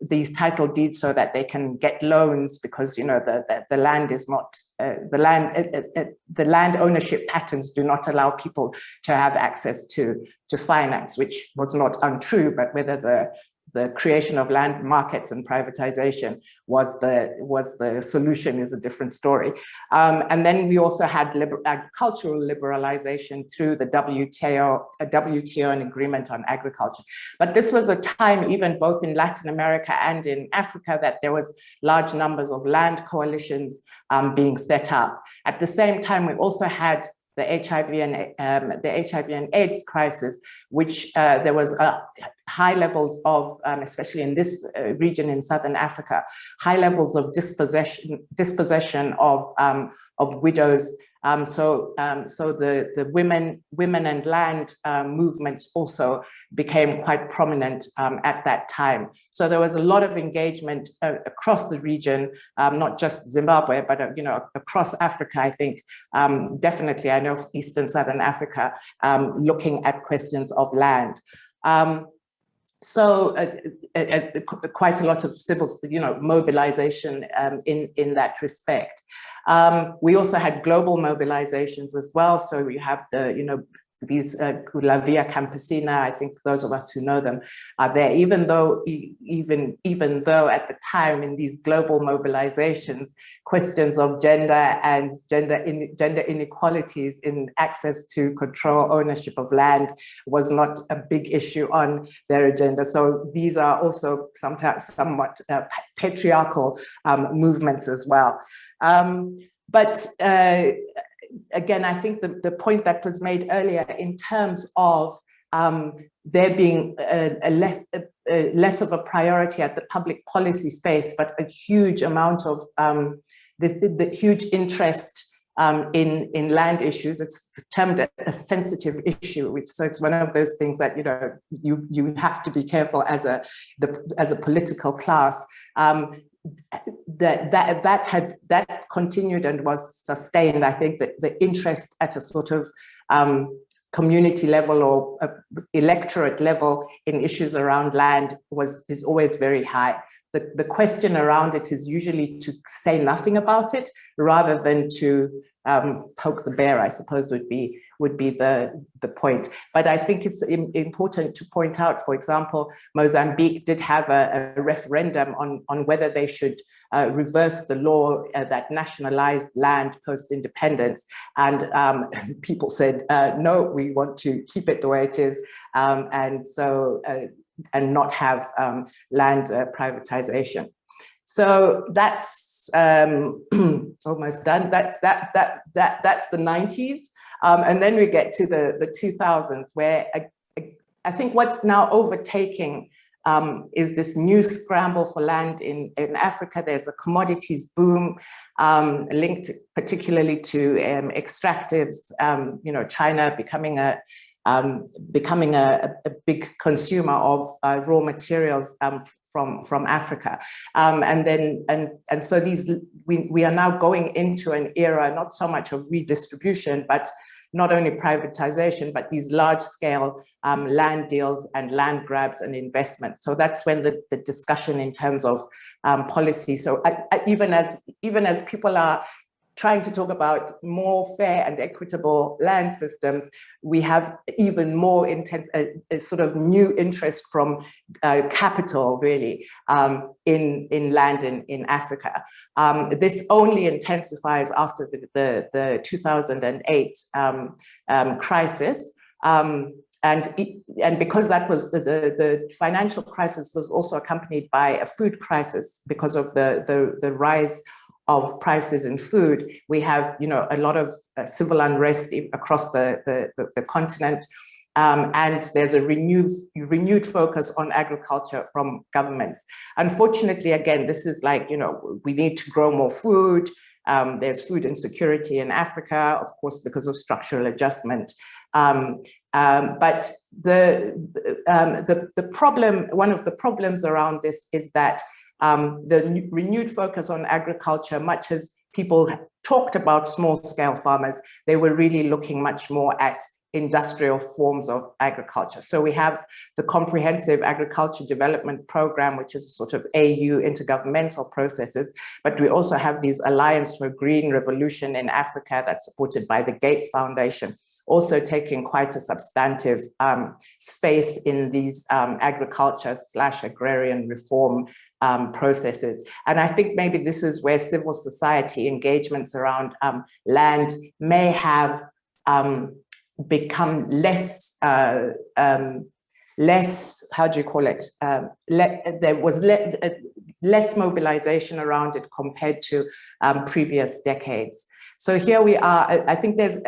These title deeds so that they can get loans, because the land is not the land ownership patterns do not allow people to have access to finance, which was not untrue, but whether the creation of land markets and privatization was the solution is a different story. And then we also had agricultural liberalization through the WTO and Agreement on Agriculture. But this was a time, even both in Latin America and in Africa, that there was large numbers of land coalitions being set up. At the same time, we also had the HIV and AIDS crisis, which there was high levels of, especially in this region in Southern Africa, high levels of dispossession of widows. So the women and land movements also became quite prominent at that time. So there was a lot of engagement across the region, not just Zimbabwe, but across Africa. I think definitely, I know Eastern Southern Africa, looking at questions of land. So quite a lot of civil, mobilization in that respect. We also had global mobilizations as well. So we have these La Via Campesina. I think those of us who know them are there. Even though at the time in these global mobilizations, questions of gender and gender inequalities in access to control ownership of land was not a big issue on their agenda. So these are also sometimes somewhat patriarchal movements as well. But again, I think the point that was made earlier in terms of there being less of a priority at the public policy space, but a huge amount of the huge interest in land issues. It's termed a sensitive issue, so it's one of those things that you have to be careful as a political class. That continued and was sustained. I think that the interest at a sort of community level or electorate level in issues around land is always very high. The question around it is usually to say nothing about it rather than to poke the bear, I suppose would be the point. But I think it's important to point out, for example, Mozambique did have a referendum on whether they should reverse the law that nationalized land post-independence. And people said, no, we want to keep it the way it is. And not have land privatization. So that's that's almost done. That's the 90s. And then we get to the 2000s, where I think what's now overtaking is this new scramble for land in Africa. There's a commodities boom linked particularly to extractives, China becoming a big consumer of raw materials from Africa, and so we are now going into an era not so much of redistribution, but not only privatization, but these large-scale land deals and land grabs and investment. So that's when the discussion in terms of policy. So even as people are trying to talk about more fair and equitable land systems, we have even more intense, sort of new interest from capital, really, in land in Africa. This only intensifies after the 2008 crisis. And because that was the financial crisis was also accompanied by a food crisis because of the rise of prices in food. We have, a lot of civil unrest across the continent, and there's a renewed focus on agriculture from governments. Unfortunately, again, this is like, we need to grow more food. There's food insecurity in Africa, of course, because of structural adjustment. But the problem, one of the problems around this is that the renewed focus on agriculture, much as people talked about small-scale farmers, they were really looking much more at industrial forms of agriculture. So we have the Comprehensive Agriculture Development Program, which is a sort of AU intergovernmental processes, but we also have these Alliance for a Green Revolution in Africa that's supported by the Gates Foundation, also taking quite a substantive space in these agriculture/agrarian reform processes. And I think maybe this is where civil society engagements around land may have become less, how do you call it? There was less mobilization around it compared to previous decades. So here we are. I think there's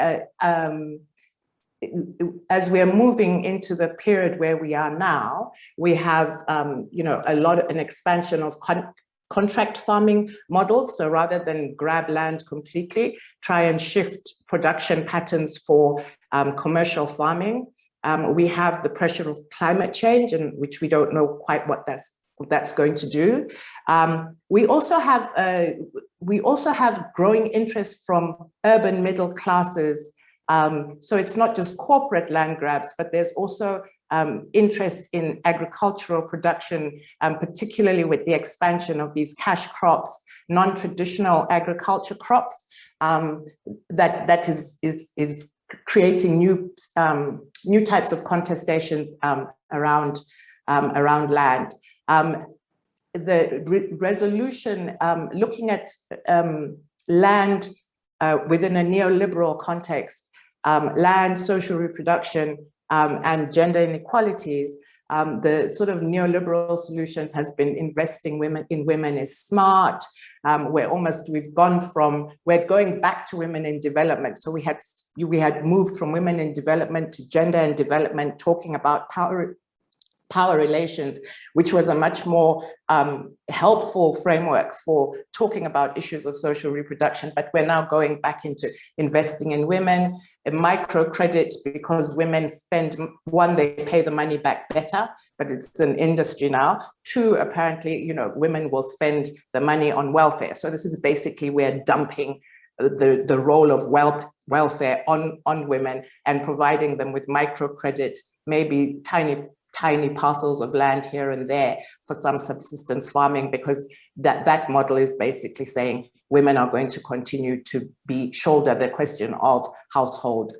as we are moving into the period where we are now, we have an expansion of contract farming models. So rather than grab land completely, try and shift production patterns for commercial farming. We have the pressure of climate change, and which we don't know quite what that's going to do. We also have growing interest from urban middle classes. So it's not just corporate land grabs, but there's also interest in agricultural production, particularly with the expansion of these cash crops, non-traditional agriculture crops, that is creating new types of contestations around land. The resolution looking at land within a neoliberal context, land, social reproduction, and gender inequalities, the sort of neoliberal solutions has been investing in women is smart. We're going back to women in development. So we had moved from women in development to gender and development, talking about power relations, which was a much more helpful framework for talking about issues of social reproduction. But we're now going back into investing in women, microcredit, because women spend, one, they pay the money back better, but it's an industry now. Two, apparently, women will spend the money on welfare. So this is basically, we're dumping the role of welfare on women and providing them with microcredit, maybe tiny parcels of land here and there for some subsistence farming, because that model is basically saying women are going to continue to shoulder the question of household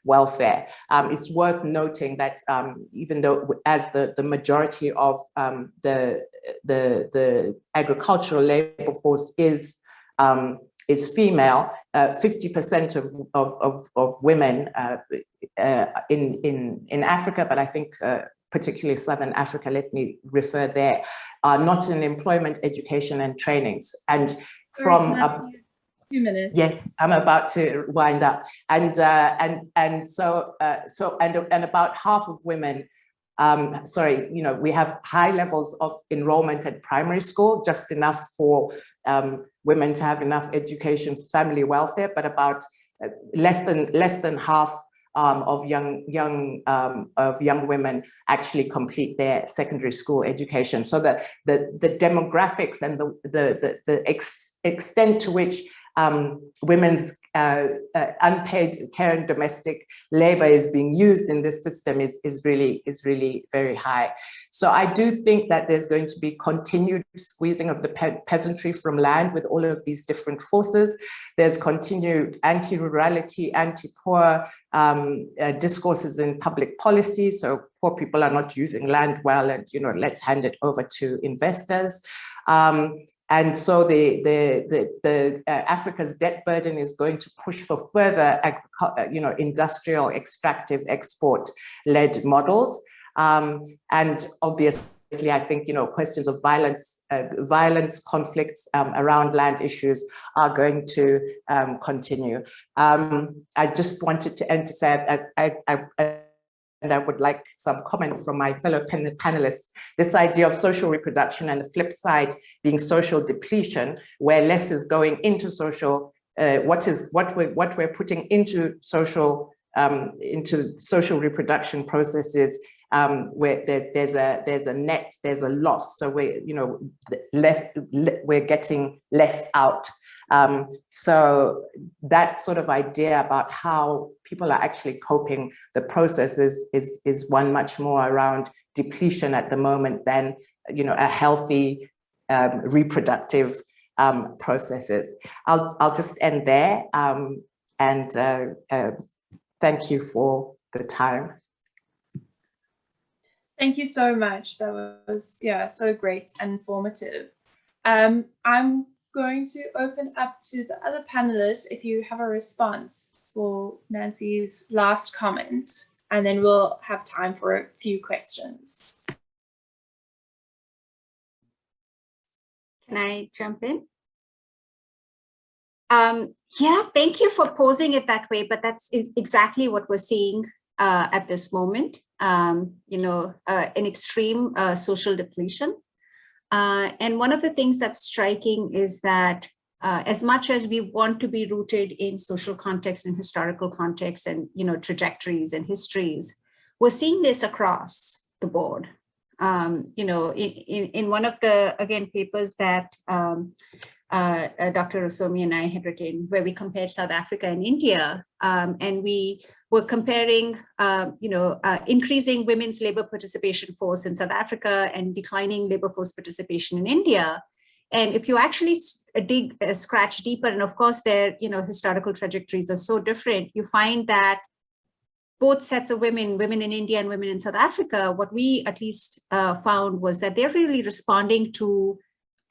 welfare. It's worth noting that even though as the majority of the agricultural labor force is female, 50% of women in Africa, but I think particularly Southern Africa, let me refer there, are not in employment, education, and trainings. And from 2 minutes. Yes, I'm about to wind up, and so about half of women. We have high levels of enrollment at primary school, just enough for women to have enough education, family welfare, but about less than half of young women actually complete their secondary school education. So the demographics and the extent to which women's unpaid care and domestic labor is being used in this system is really very high. So I do think that there's going to be continued squeezing of the peasantry from land with all of these different forces. There's continued anti-rurality, anti-poor discourses in public policy. So poor people are not using land well, and let's hand it over to investors. And so Africa's debt burden is going to push for further, industrial, extractive, export-led models. And obviously, I think questions of violence, conflicts around land issues are going to continue. I just wanted to end to say and I would like some comment from my fellow panelists, this idea of social reproduction and the flip side being social depletion, where less is going into social, what we're putting into social reproduction processes, where there's a net, there's a loss. So we're getting less out. So that sort of idea about how people are actually coping the process is one much more around depletion at the moment than a healthy reproductive processes. I'll just end there, and thank you for the time. Thank you so much. That was so great and informative. I'm going to open up to the other panelists if you have a response for Nancy's last comment, and then we'll have time for a few questions. Can I jump in? Yeah, thank you for posing it that way, but that's exactly what we're seeing at this moment. An extreme social depletion. And one of the things that's striking is that as much as we want to be rooted in social context and historical context and trajectories and histories, we're seeing this across the board. In one of the papers that Dr. Rasomi and I had written, where we compared South Africa and India, and we were comparing, increasing women's labor participation force in South Africa and declining labor force participation in India. And if you actually scratch deeper, and of course their historical trajectories are so different, you find that both sets of women in India and women in South Africa, what we at least found was that they're really responding to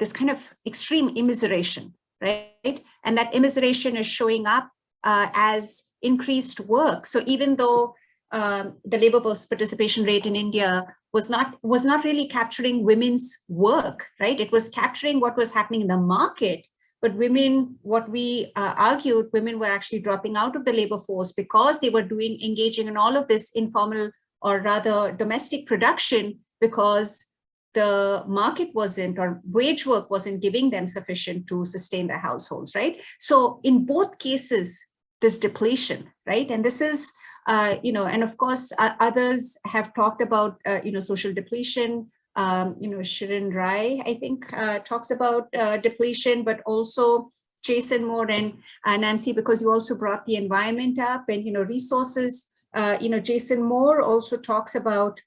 this kind of extreme immiseration, right? And that immiseration is showing up as increased work. So even though the labor force participation rate in India was not really capturing women's work, right? It was capturing what was happening in the market. But women, what we argued, women were actually dropping out of the labor force because they were engaging in all of this informal or rather domestic production, because the market wasn't, or wage work wasn't giving them sufficient to sustain their households, right? So in both cases, this depletion, right? And this is, and of course, others have talked about, social depletion. Shirin Rai, I think, talks about depletion, but also Jason Moore and Nancy, because you also brought the environment up and, resources. Jason Moore also talks about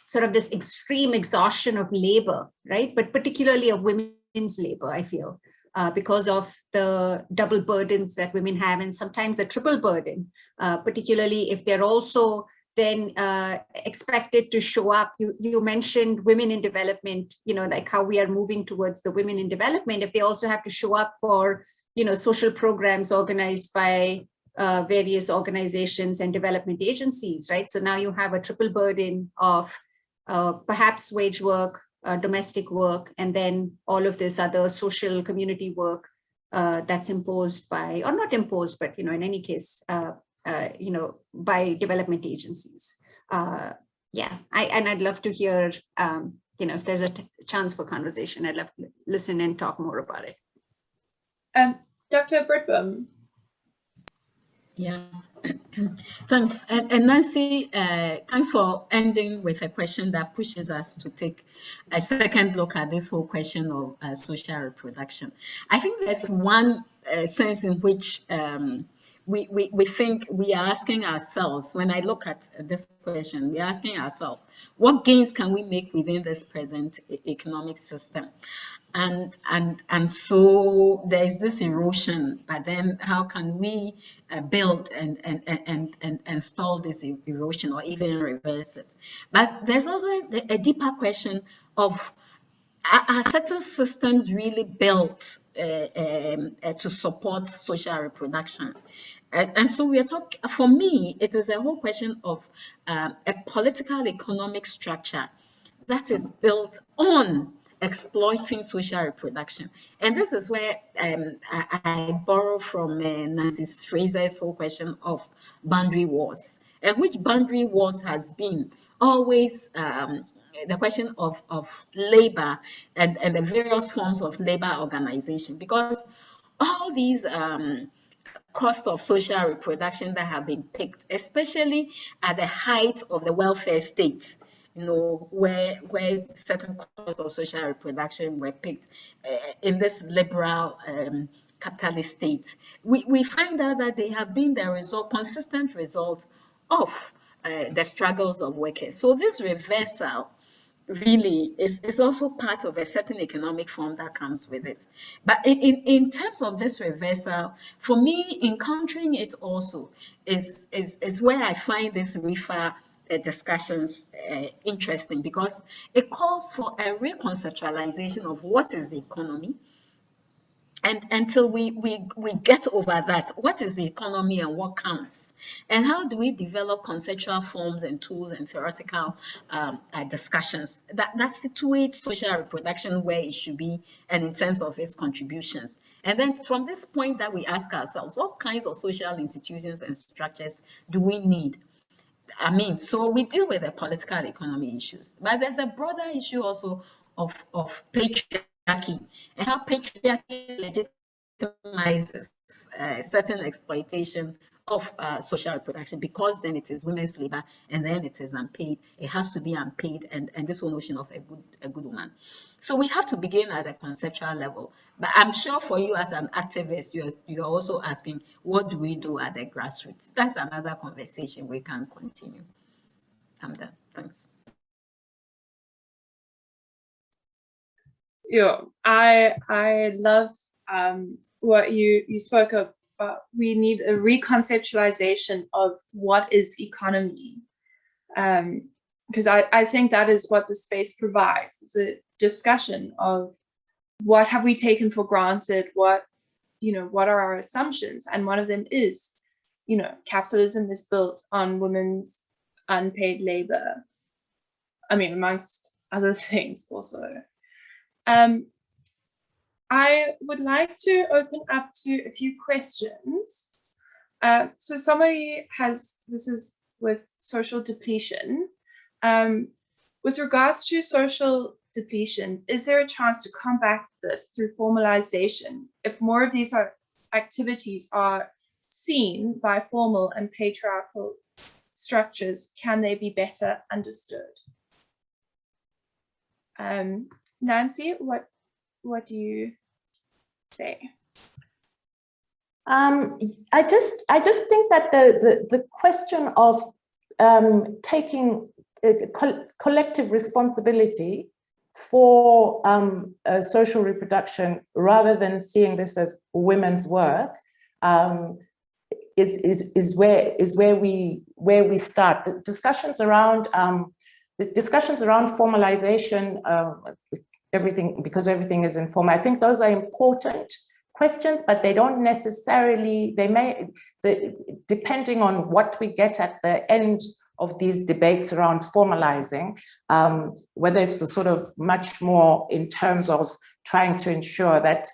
sort of this extreme exhaustion of labor, right? But particularly of women's labor, I feel, because of the double burdens that women have, and sometimes a triple burden, particularly if they're also then expected to show up. You mentioned women in development, like how we are moving towards the women in development. If they also have to show up for, social programs organized by various organizations and development agencies, right? So now you have a triple burden of perhaps wage work, domestic work, and then all of this other social community work that's imposed by, or not imposed, but in any case, by development agencies. I'd love to hear, if there's a chance for conversation, I'd love to listen and talk more about it. Dr. Britwum. Yeah, thanks. And Nancy, thanks for ending with a question that pushes us to take a second look at this whole question of social reproduction. I think there's one sense in which we think we are asking ourselves, when I look at this question, we're asking ourselves, what gains can we make within this present economic system? And so there's this erosion, but then how can we build and stall this erosion or even reverse it? But there's also a deeper question of, are certain systems really built to support social reproduction? And so we are talking, for me, it is a whole question of a political economic structure that is built on exploiting social reproduction. And this is where I borrow from Nancy Fraser's whole question of boundary wars, and which boundary wars has been always the question of labor and the various forms of labor organization, because all these cost of social reproduction that have been picked, especially at the height of the welfare state, where certain costs of social reproduction were picked in this liberal capitalist state, we find out that they have been the consistent result of the struggles of workers. So this reversal really is also part of a certain economic form that comes with it. But in terms of this reversal, for me, encountering it also is where I find this REFA discussions interesting, because it calls for a reconceptualization of what is the economy. And until we get over that, what is the economy and what counts? And how do we develop conceptual forms and tools and theoretical discussions that situate social reproduction where it should be and in terms of its contributions? And then it's from this point that we ask ourselves, what kinds of social institutions and structures do we need? I mean, so we deal with the political economy issues, but there's a broader issue also of patriarchy and how patriarchy legitimizes certain exploitation of social reproduction, because then it is women's labor and then it is unpaid. It has to be unpaid, and this whole notion of a good woman. So we have to begin at a conceptual level. But I'm sure for you as an activist, you're also asking, what do we do at the grassroots? That's another conversation we can continue. I'm done. Thanks. Yeah, I love what you spoke of. We need a reconceptualization of what is economy, because I think that is what the space provides. It's a discussion of what have we taken for granted, what are our assumptions, and one of them is, capitalism is built on women's unpaid labor. I mean, amongst other things also. I would like to open up to a few questions. So somebody this is with social depletion. With regards to social depletion, is there a chance to combat this through formalization? If more of these activities are seen by formal and patriarchal structures, can they be better understood? Nancy, what do you say? I just think that the question of taking collective responsibility for social reproduction rather than seeing this as women's work is where we start. The discussions around formalization, because everything is informal. I think those are important questions, but they don't necessarily, depending on what we get at the end of these debates around formalizing, whether it's the sort of much more in terms of trying to ensure that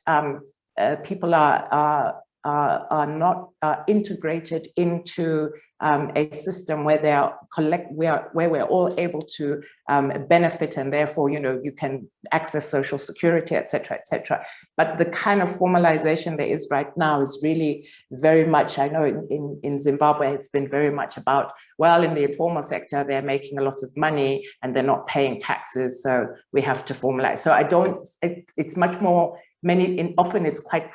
people are not integrated into a system where they are where we're all able to benefit, and therefore, you can access social security, etc., etc. But the kind of formalization there is right now is really very much, I know in Zimbabwe, it's been very much about, well, in the informal sector, they're making a lot of money and they're not paying taxes, so we have to formalize. So it's much more, often it's quite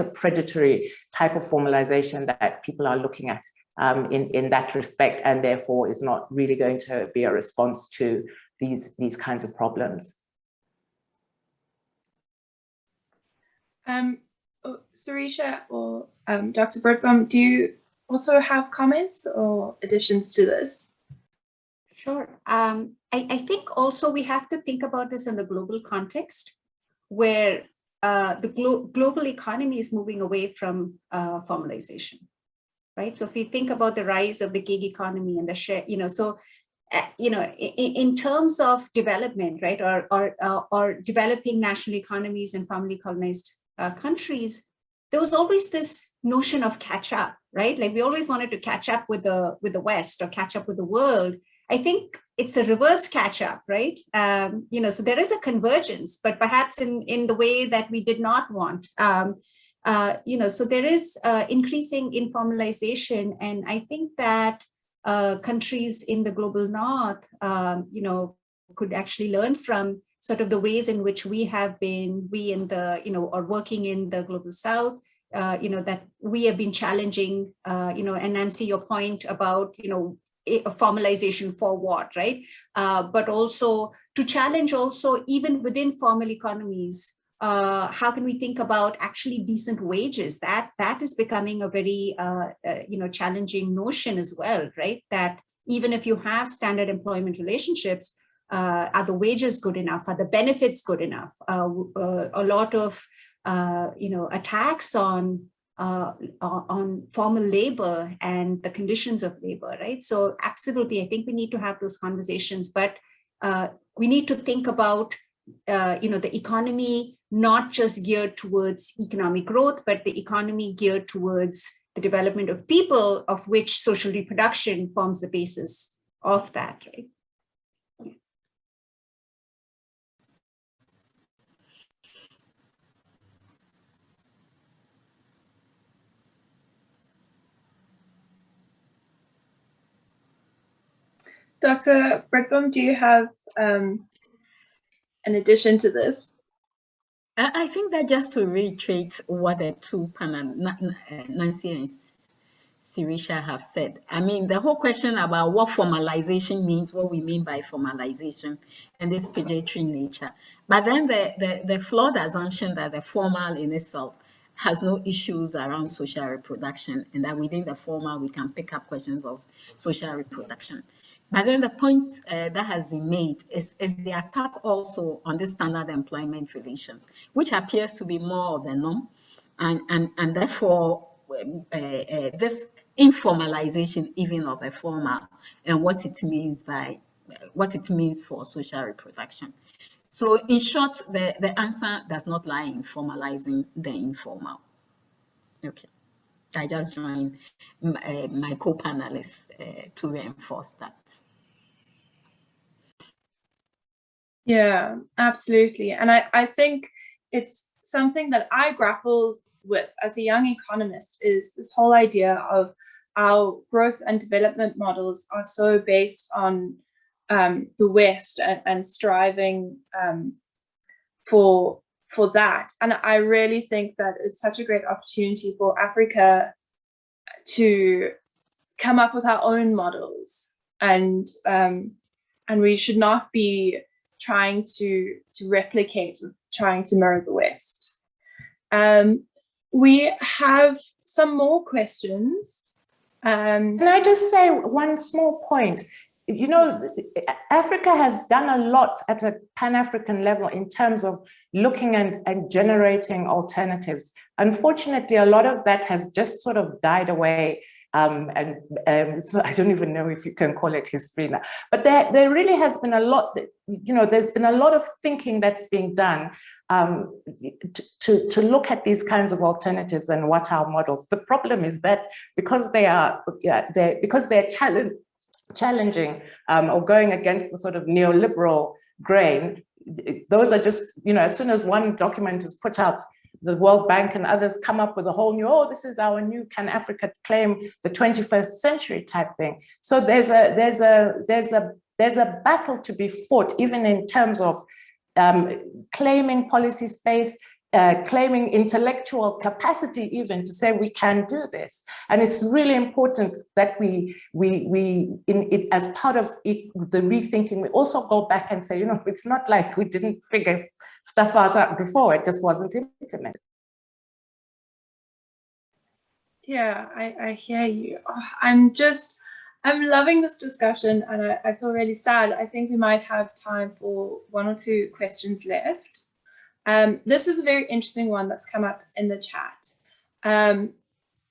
a predatory type of formalization that people are looking at in that respect, and therefore is not really going to be a response to these kinds of problems. Sirisha or Dr. Britwum, do you also have comments or additions to this? Sure. I think also we have to think about this in the global context, where the global economy is moving away from formalization, right? So if we think about the rise of the gig economy and the share, in terms of development, right, or developing national economies in formerly colonized countries, there was always this notion of catch up, right? Like we always wanted to catch up with the West or catch up with the world. I think it's a reverse catch up, right? So there is a convergence, but perhaps in the way that we did not want. So there is increasing informalization, and I think that countries in the global north, could actually learn from sort of the ways in which we are working in the global south. That we have been challenging, and Nancy, your point about, a formalization for what, right? But also to challenge also even within formal economies, how can we think about actually decent wages? That is becoming a very, challenging notion as well, right? That even if you have standard employment relationships, are the wages good enough? Are the benefits good enough? A lot of, attacks on formal labor and the conditions of labor, right? So absolutely, I think we need to have those conversations, but we need to think about, the economy not just geared towards economic growth, but the economy geared towards the development of people, of which social reproduction forms the basis of that, right? Dr. Britwum, do you have an addition to this? I think that just to reiterate what the two panel, Nancy and Sirisha, have said. I mean, the whole question about what formalization means, what we mean by formalization, and this predatory nature. But then the flawed assumption that the formal in itself has no issues around social reproduction, and that within the formal we can pick up questions of social reproduction. But then the point that has been made is the attack also on the standard employment relation, which appears to be more of the norm, and therefore this informalization even of the formal and what it means for social reproduction. So in short, the answer does not lie in formalizing the informal. Okay. I just joined my co-panelists to reinforce that. Yeah, absolutely. And I think it's something that I grapple with as a young economist, is this whole idea of our growth and development models are so based on the West and striving for that. And I really think that it's such a great opportunity for Africa to come up with our own models, and we should not be trying to replicate, trying to mirror the West. We have some more questions. Can I just say one small point? You know, Africa has done a lot at a Pan-African level in terms of looking and generating alternatives. Unfortunately, a lot of that has just sort of died away It's not, I don't even know if you can call it history now, but there really has been a lot, there's been a lot of thinking that's being done to look at these kinds of alternatives and what are models. The problem is that because they're challenging or going against the sort of neoliberal grain, those are just, as soon as one document is put out, the World Bank and others come up with a whole new, this is our new Can Africa claim the 21st century type thing. So there's a battle to be fought, even in terms of claiming policy space, claiming intellectual capacity, even to say we can do this. And it's really important that we as part of the rethinking, we also go back and say, it's not like we didn't figure stuff out before, it just wasn't implemented. Yeah, I hear you. I'm loving this discussion, and I feel really sad. I think we might have time for 1 or 2 questions left. This is a very interesting one that's come up in the chat.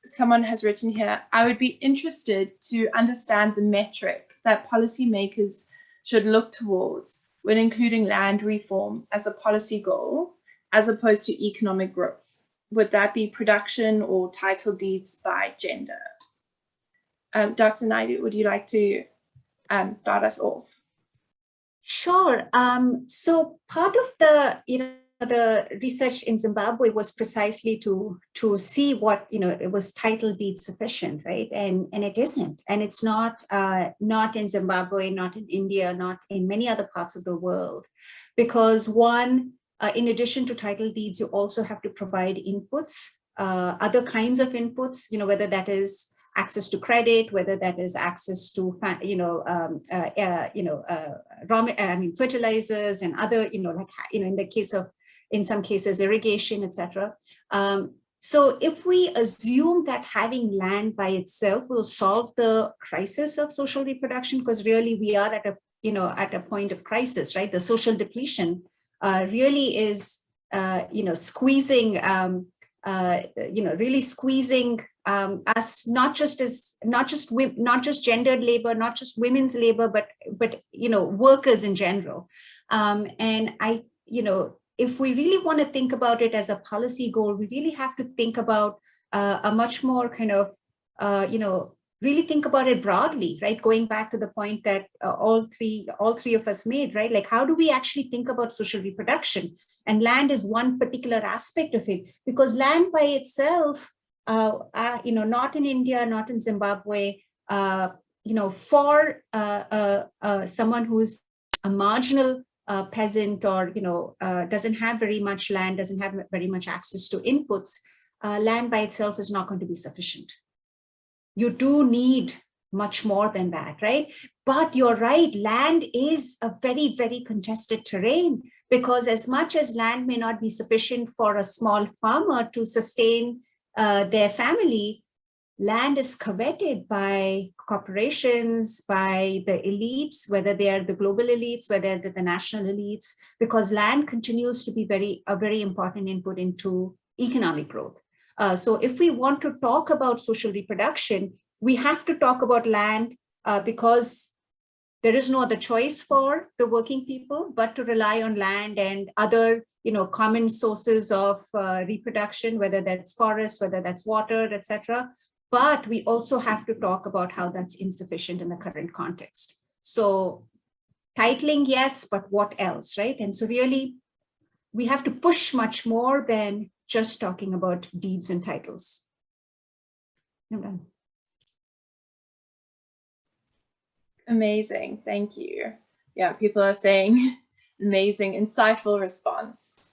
Someone has written here, I would be interested to understand the metric that policymakers should look towards when including land reform as a policy goal, as opposed to economic growth. Would that be production or title deeds by gender? Dr. Naidu, would you like to start us off? Sure. So part of the, the research in Zimbabwe was precisely to see what, it was title deed sufficient, right? And it isn't. And it's not in Zimbabwe, not in India, not in many other parts of the world. Because one, in addition to title deeds, you also have to provide inputs, other kinds of inputs, whether that is access to credit, whether that is access to, fertilizers and other, in some cases, irrigation, etc. So if we assume that having land by itself will solve the crisis of social reproduction, because really we are at a point of crisis, right? The social depletion really is, squeezing, really squeezing us, not just gendered labor, not just women's labor, but workers in general. And if we really want to think about it as a policy goal, we really have to think about a much more kind of, really think about it broadly, right? Going back to the point that all three of us made, right? Like, how do we actually think about social reproduction? And land is one particular aspect of it, because land by itself, not in India, not in Zimbabwe, for someone who's a marginal peasant or, doesn't have very much land, doesn't have very much access to inputs, land by itself is not going to be sufficient. You do need much more than that, right? But you're right, land is a very, very contested terrain, because as much as land may not be sufficient for a small farmer to sustain their family, land is coveted by corporations, by the elites, whether they are the global elites, whether they're the national elites, because land continues to be a very important input into economic growth. So if we want to talk about social reproduction, we have to talk about land because there is no other choice for the working people but to rely on land and other, common sources of reproduction, whether that's forests, whether that's water, etc. But we also have to talk about how that's insufficient in the current context. So titling, yes, but what else, right? And so really, we have to push much more than just talking about deeds and titles. I'm done. Amazing, thank you. Yeah, people are saying amazing, insightful response.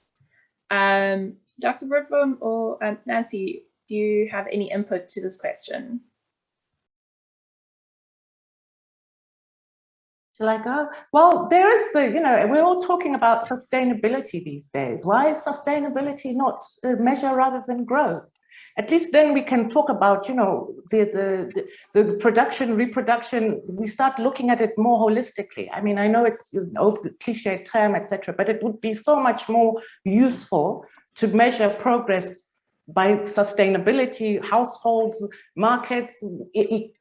Dr. Britwum or Nancy, do you have any input to this question? Shall I go? Well, there is we're all talking about sustainability these days. Why is sustainability not a measure rather than growth? At least then we can talk about, the production, reproduction, we start looking at it more holistically. I mean, I know it's a cliche term, etc., but it would be so much more useful to measure progress by sustainability, households, markets,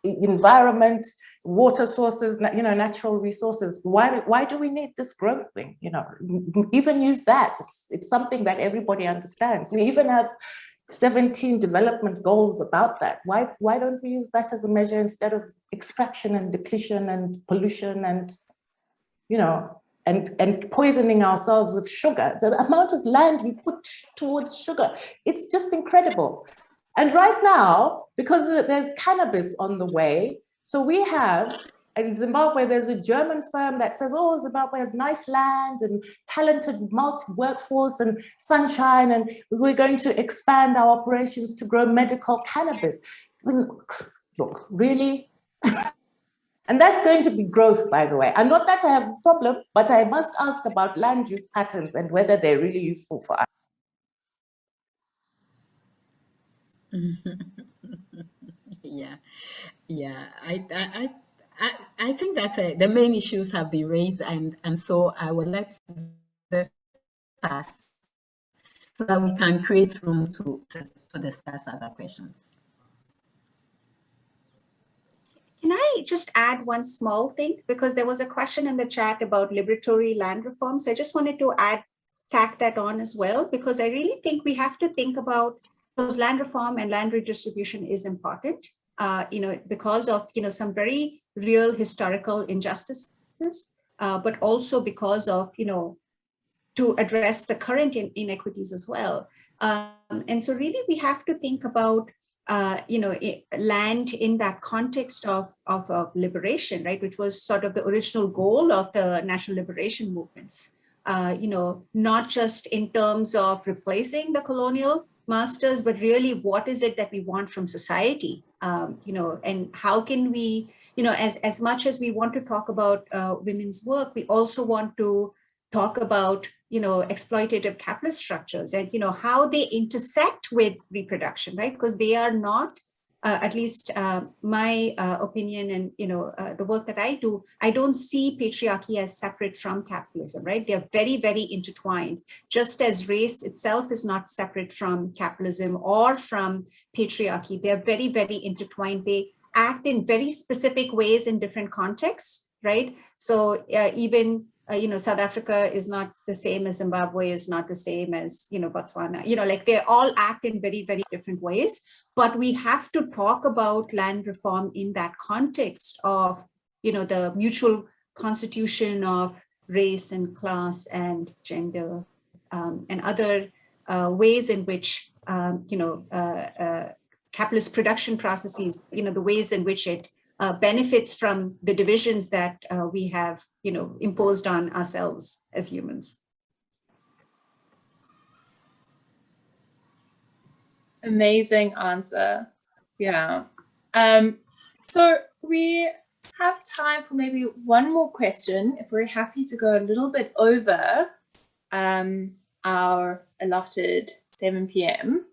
environment, water sources, natural resources. Why do we need this growth thing? Even use that. It's something that everybody understands. We even have 17 development goals about that. Why don't we use that as a measure instead of extraction and depletion and pollution and, and poisoning ourselves with sugar? The amount of land we put towards sugar, it's just incredible. And right now, because there's cannabis on the way, so we have, in Zimbabwe, there's a German firm that says, oh, Zimbabwe has nice land and talented workforce and sunshine, and we're going to expand our operations to grow medical cannabis. Look, really? And that's going to be growth, by the way. And not that I have a problem, but I must ask about land use patterns and whether they're really useful for us. Yeah. I think that the main issues have been raised, and so I would let this pass so that we can create room to discuss other questions. Can I just add one small thing? Because there was a question in the chat about liberatory land reform. So I just wanted to tack that on as well, because I really think we have to think about those land reform and land redistribution is important, because of, some very real historical injustices, but also because of, to address the current inequities as well. And so really we have to think about land in that context of liberation, right, which was sort of the original goal of the national liberation movements, not just in terms of replacing the colonial masters, but really what is it that we want from society, and how can we, as much as we want to talk about women's work, we also want to talk about, exploitative capitalist structures and, how they intersect with reproduction, right? Because they are not, at least my opinion and, the work that I do, I don't see patriarchy as separate from capitalism, right? They're very, very intertwined. Just as race itself is not separate from capitalism or from patriarchy, they're very, very intertwined. They act in very specific ways in different contexts, right? So even South Africa is not the same as Zimbabwe, is not the same as, Botswana, like they all act in very, very different ways. But we have to talk about land reform in that context of, the mutual constitution of race and class and gender, and other ways in which, capitalist production processes, the ways in which it benefits from the divisions that we have, imposed on ourselves as humans. Amazing answer. Yeah. So we have time for maybe one more question, if we're happy to go a little bit over our allotted 7 p.m.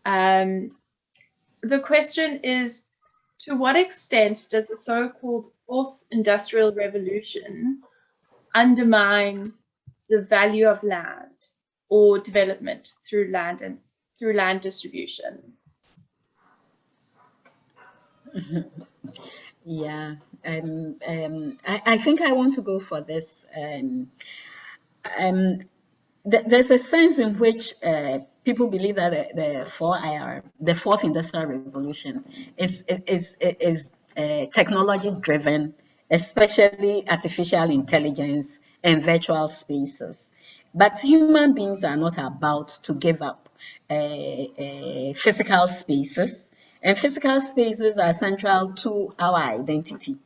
The question is, to what extent does the so-called fourth industrial revolution undermine the value of land or development through land distribution? Yeah, I think I want to go for this. There's a sense in which people believe that the fourth industrial revolution is technology driven, especially artificial intelligence and virtual spaces. But human beings are not about to give up physical spaces, and physical spaces are central to our identity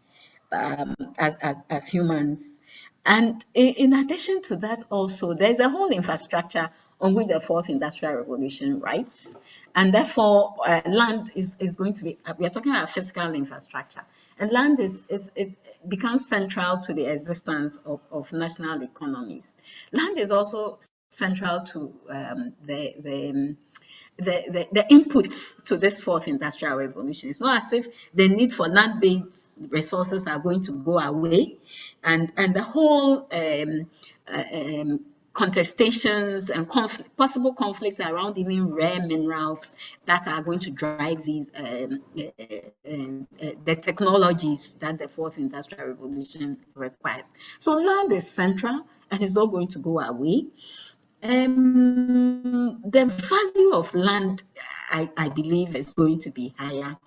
as humans. And in addition to that, also, there's a whole infrastructure on which the fourth industrial revolution rides. And therefore, land is going to be, we are talking about physical infrastructure. And land it becomes central to the existence of national economies. Land is also central to the inputs to this fourth industrial revolution. It's not as if the need for land-based resources are going to go away, and the whole contestations and possible conflicts around even rare minerals that are going to drive these the technologies that the fourth industrial revolution requires. So land is central and it's not going to go away. The value of land, I believe, is going to be higher.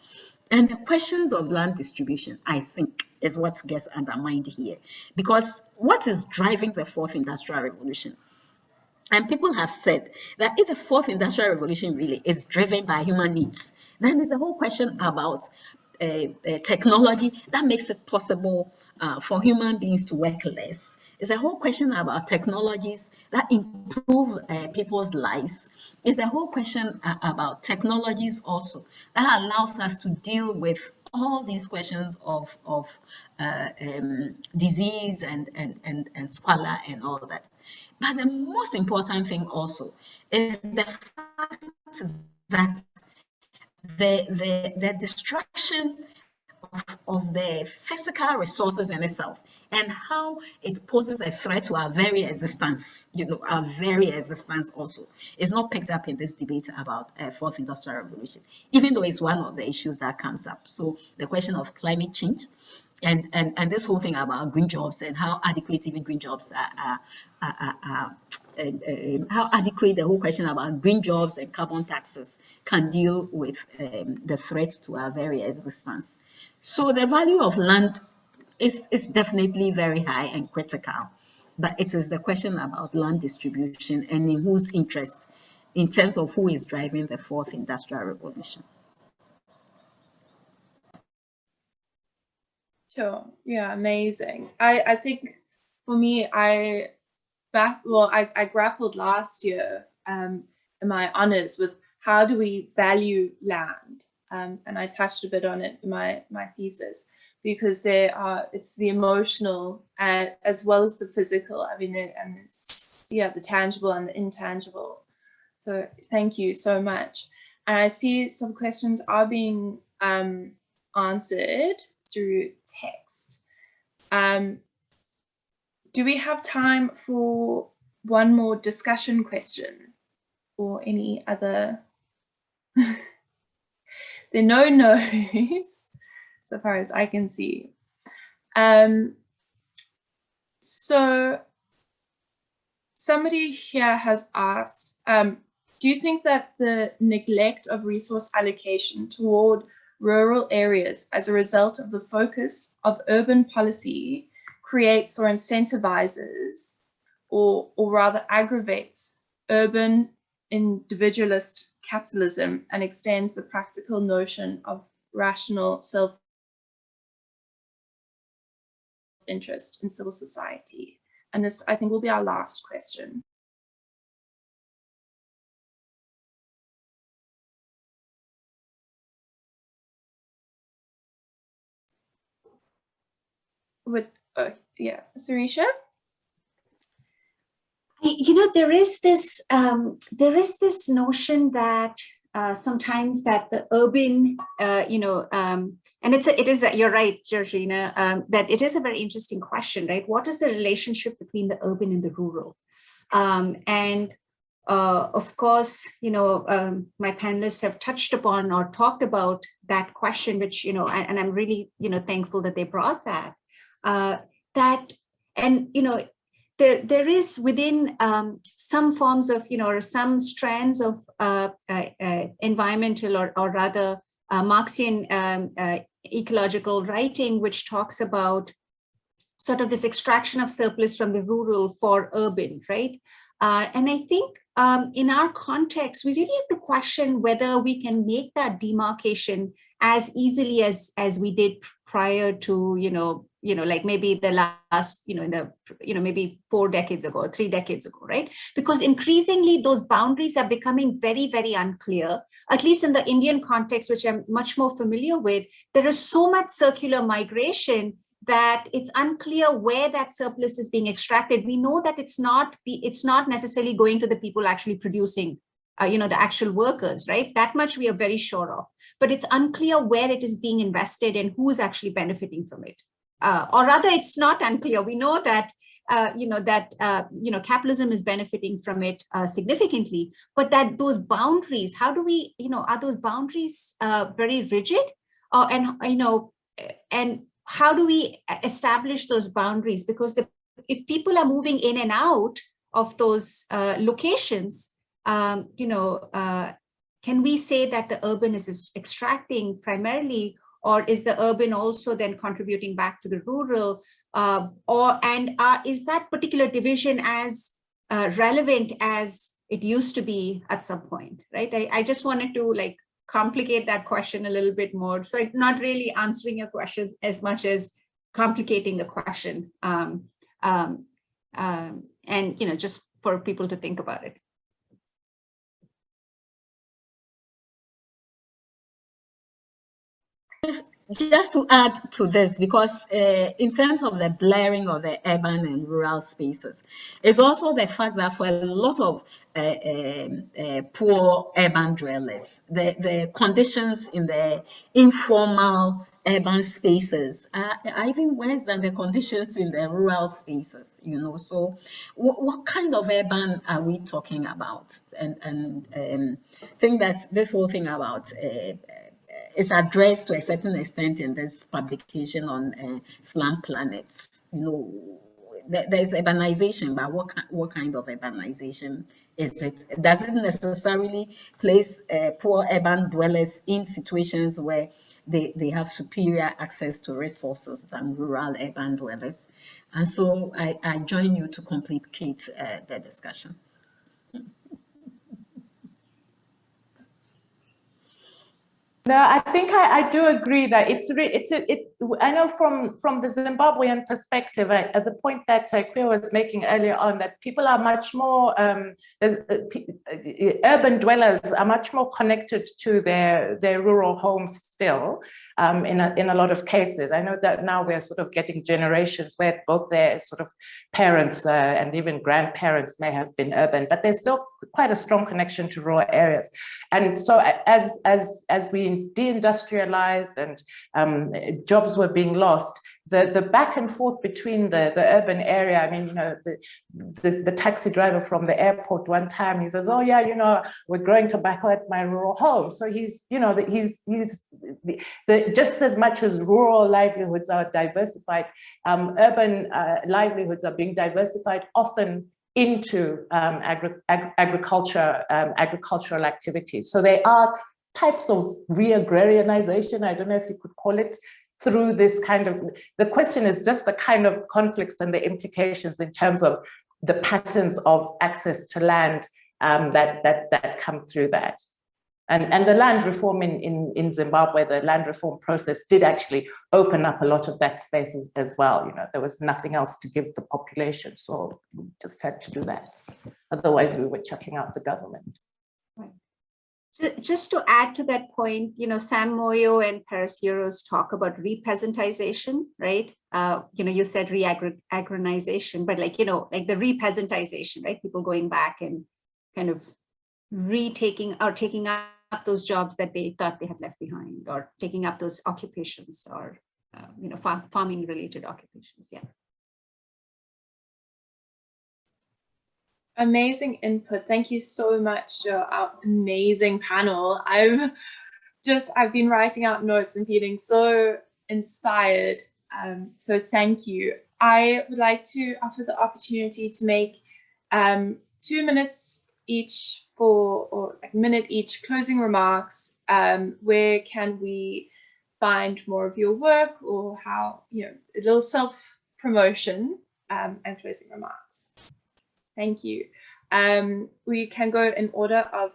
And the questions of land distribution, I think, is what gets undermined here. Because what is driving the fourth industrial revolution? And people have said that if the fourth industrial revolution really is driven by human needs, then there's a whole question about technology that makes it possible for human beings to work less. It's a whole question about technologies that improve people's lives. It's a whole question about technologies also that allows us to deal with all these questions of disease and squalor and all that. But the most important thing also is the fact that the destruction of the physical resources in itself and how it poses a threat to our very existence, our very existence also, is not picked up in this debate about fourth industrial revolution, even though it's one of the issues that comes up. So the question of climate change and this whole thing about green jobs and how adequate even green jobs are how adequate the whole question about green jobs and carbon taxes can deal with the threat to our very existence. So the value of land is definitely very high and critical, but it is the question about land distribution and in whose interest, in terms of who is driving the fourth industrial revolution. Sure. Yeah, amazing. I think for me, I grappled last year in my honors with how do we value land, and I touched a bit on it in my thesis, because it's the emotional as well as the physical. I mean, and it's the tangible and the intangible. So thank you so much. And I see some questions are being answered through text. Do we have time for one more discussion question or any other? There are no no's so far as I can see. So somebody here has asked, do you think that the neglect of resource allocation toward rural areas as a result of the focus of urban policy creates or incentivizes or rather aggravates urban individualist capitalism and extends the practical notion of rational self-interest in civil society? And this, I think, will be our last question. Sirisha? There is this notion that sometimes that the urban, and it is you're right, Georgina, that it is a very interesting question, right? What is the relationship between the urban and the rural? Of course, my panelists have touched upon or talked about that question, which, and I'm really, thankful that they brought that. There is within some forms of, or some strands of environmental or rather Marxian ecological writing, which talks about sort of this extraction of surplus from the rural for urban, right? And I think in our context, we really have to question whether we can make that demarcation as easily as we did prior to, like maybe the last, maybe 4 decades ago, 3 decades ago, right? Because increasingly those boundaries are becoming very, very unclear, at least in the Indian context, which I'm much more familiar with. There is so much circular migration that it's unclear where that surplus is being extracted. We know that it's not necessarily going to the people actually producing, the actual workers, right? That much we are very sure of, but it's unclear where it is being invested and who is actually benefiting from it. Or rather, it's not unclear. We know that capitalism is benefiting from it significantly, but that those boundaries, how do we, are those boundaries very rigid? And how do we establish those boundaries? Because if people are moving in and out of those locations, can we say that the urban is extracting primarily, or is the urban also then contributing back to the rural? Is that particular division as relevant as it used to be at some point, right? I just wanted to complicate that question a little bit more. So it's not really answering your questions as much as complicating the question. Just for people to think about it. Just to add to this, because in terms of the blurring of the urban and rural spaces, it's also the fact that for a lot of poor urban dwellers, the conditions in the informal urban spaces are even worse than the conditions in the rural spaces, So what kind of urban are we talking about? And I think that this whole thing about is addressed to a certain extent in this publication on slum planets. There's urbanization, but what kind of urbanization is it? Does it necessarily place poor urban dwellers in situations where they have superior access to resources than rural urban dwellers? And so I join you to complicate the discussion. No, I think I do agree that I know from the Zimbabwean perspective, at the point that Akua was making earlier on, that people are much more, urban dwellers are much more connected to their rural homes still, in a lot of cases. I know that now we're sort of getting generations where both their sort of parents and even grandparents may have been urban, but there's still quite a strong connection to rural areas. And so as we deindustrialized and jobs were being lost, the back and forth between the urban area. I mean, the taxi driver from the airport one time, he says, "Oh yeah, we're growing tobacco at my rural home." So he's just as much as rural livelihoods are diversified, urban livelihoods are being diversified often into agricultural activities. So there are types of re-agrarianization, I don't know if you could call it, through this kind of, the question is just the kind of conflicts and the implications in terms of the patterns of access to land that come through that. And the land reform in Zimbabwe, the land reform process did actually open up a lot of that space as well. There was nothing else to give the population, so we just had to do that. Otherwise, we were chucking out the government. Right. Just to add to that point, Sam Moyo and Parasieros talk about re-peasantization, right? You said re-agrarianization, but like the re-peasantization, right? People going back and kind of taking up those jobs that they thought they had left behind, or taking up those occupations, or farming related occupations. Yeah. Amazing input. Thank you so much to our amazing panel. I've been writing out notes and feeling so inspired. So thank you. I would like to offer the opportunity to make 2 minutes each or a minute each closing remarks. Where can we find more of your work, or how, a little self-promotion and closing remarks. Thank you. We can go in order of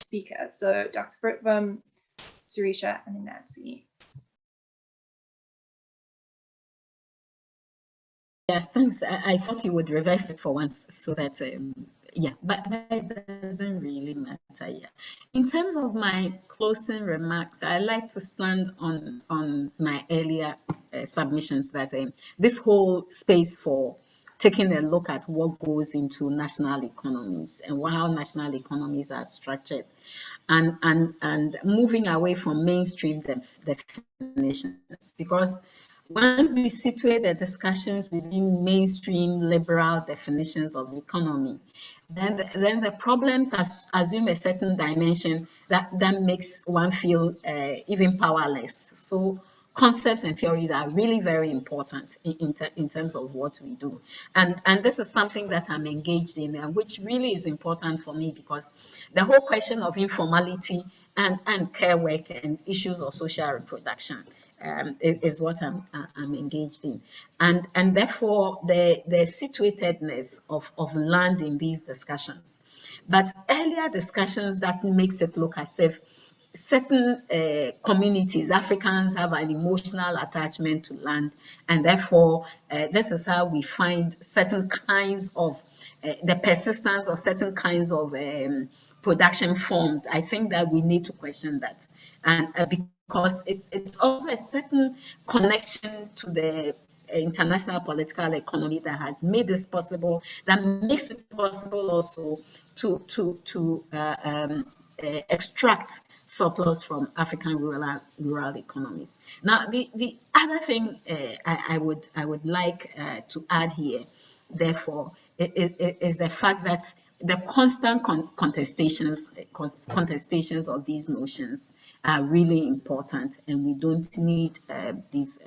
speakers. So Dr. Britwum, Sirisha, and Nancy. Yeah, thanks. I thought you would reverse it for once, so that but it doesn't really matter. Yeah. In terms of my closing remarks, I like to stand on my earlier submissions that this whole space for taking a look at what goes into national economies and how national economies are structured, and moving away from mainstream definitions, because once we situate the discussions within mainstream liberal definitions of economy, then the problems assume a certain dimension that makes one feel even powerless. So concepts and theories are really very important in terms of what we do. And this is something that I'm engaged in, which really is important for me, because the whole question of informality and care work and issues of social reproduction is what I'm engaged in. And therefore, the situatedness of land in these discussions. But earlier discussions that makes it look as if certain communities, Africans, have an emotional attachment to land, and therefore this is how we find certain kinds of the persistence of certain kinds of production forms. I think that we need to question that, and because it's also a certain connection to the international political economy that has made this possible, that makes it possible also to extract surplus from African rural economies. Now, the other thing I would like to add here, therefore, is the fact that the constant contestations of these notions are really important, and we don't need these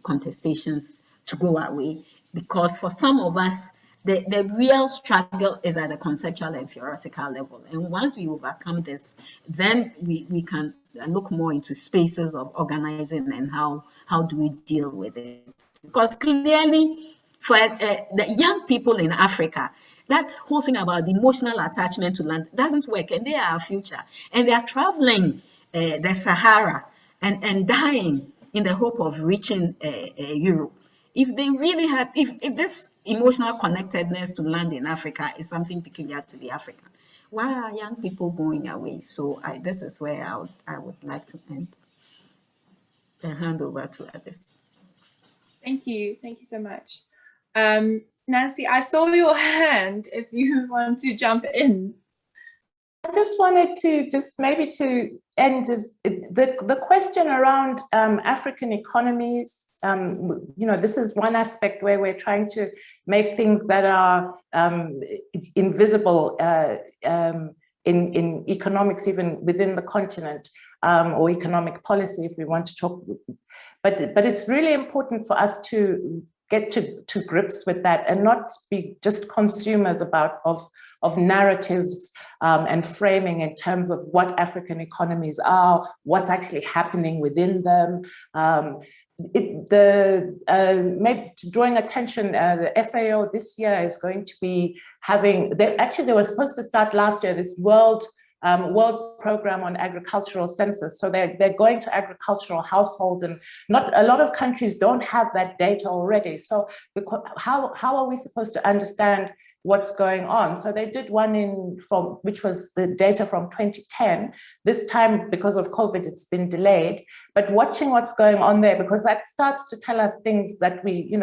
contestations to go away, because for some of us, the real struggle is at the conceptual and theoretical level. And once we overcome this, then we can look more into spaces of organizing and how do we deal with it. Because clearly, for the young people in Africa, that whole thing about the emotional attachment to land doesn't work, and they are our future. And they are traveling the Sahara and dying in the hope of reaching Europe. If they really had, if this emotional connectedness to land in Africa is something peculiar to the African, why are young people going away? So this is where I would like to end and hand over to others. Thank you so much. Nancy, I saw your hand if you want to jump in. I just wanted to maybe to end the question around African economies. This is one aspect where we're trying to make things that are invisible in economics, even within the continent, or economic policy, if we want to talk. But it's really important for us to get to grips with that and not be just consumers of narratives and framing in terms of what African economies are, what's actually happening within them. Drawing attention, the FAO this year is going to be having, they were supposed to start last year, this world program on agricultural census. So they're going to agricultural households, and not a lot of countries don't have that data already. So how are we supposed to understand what's going on? So they did one which was the data from 2010. This time, because of COVID, it's been delayed, but watching what's going on there, because that starts to tell us things that we,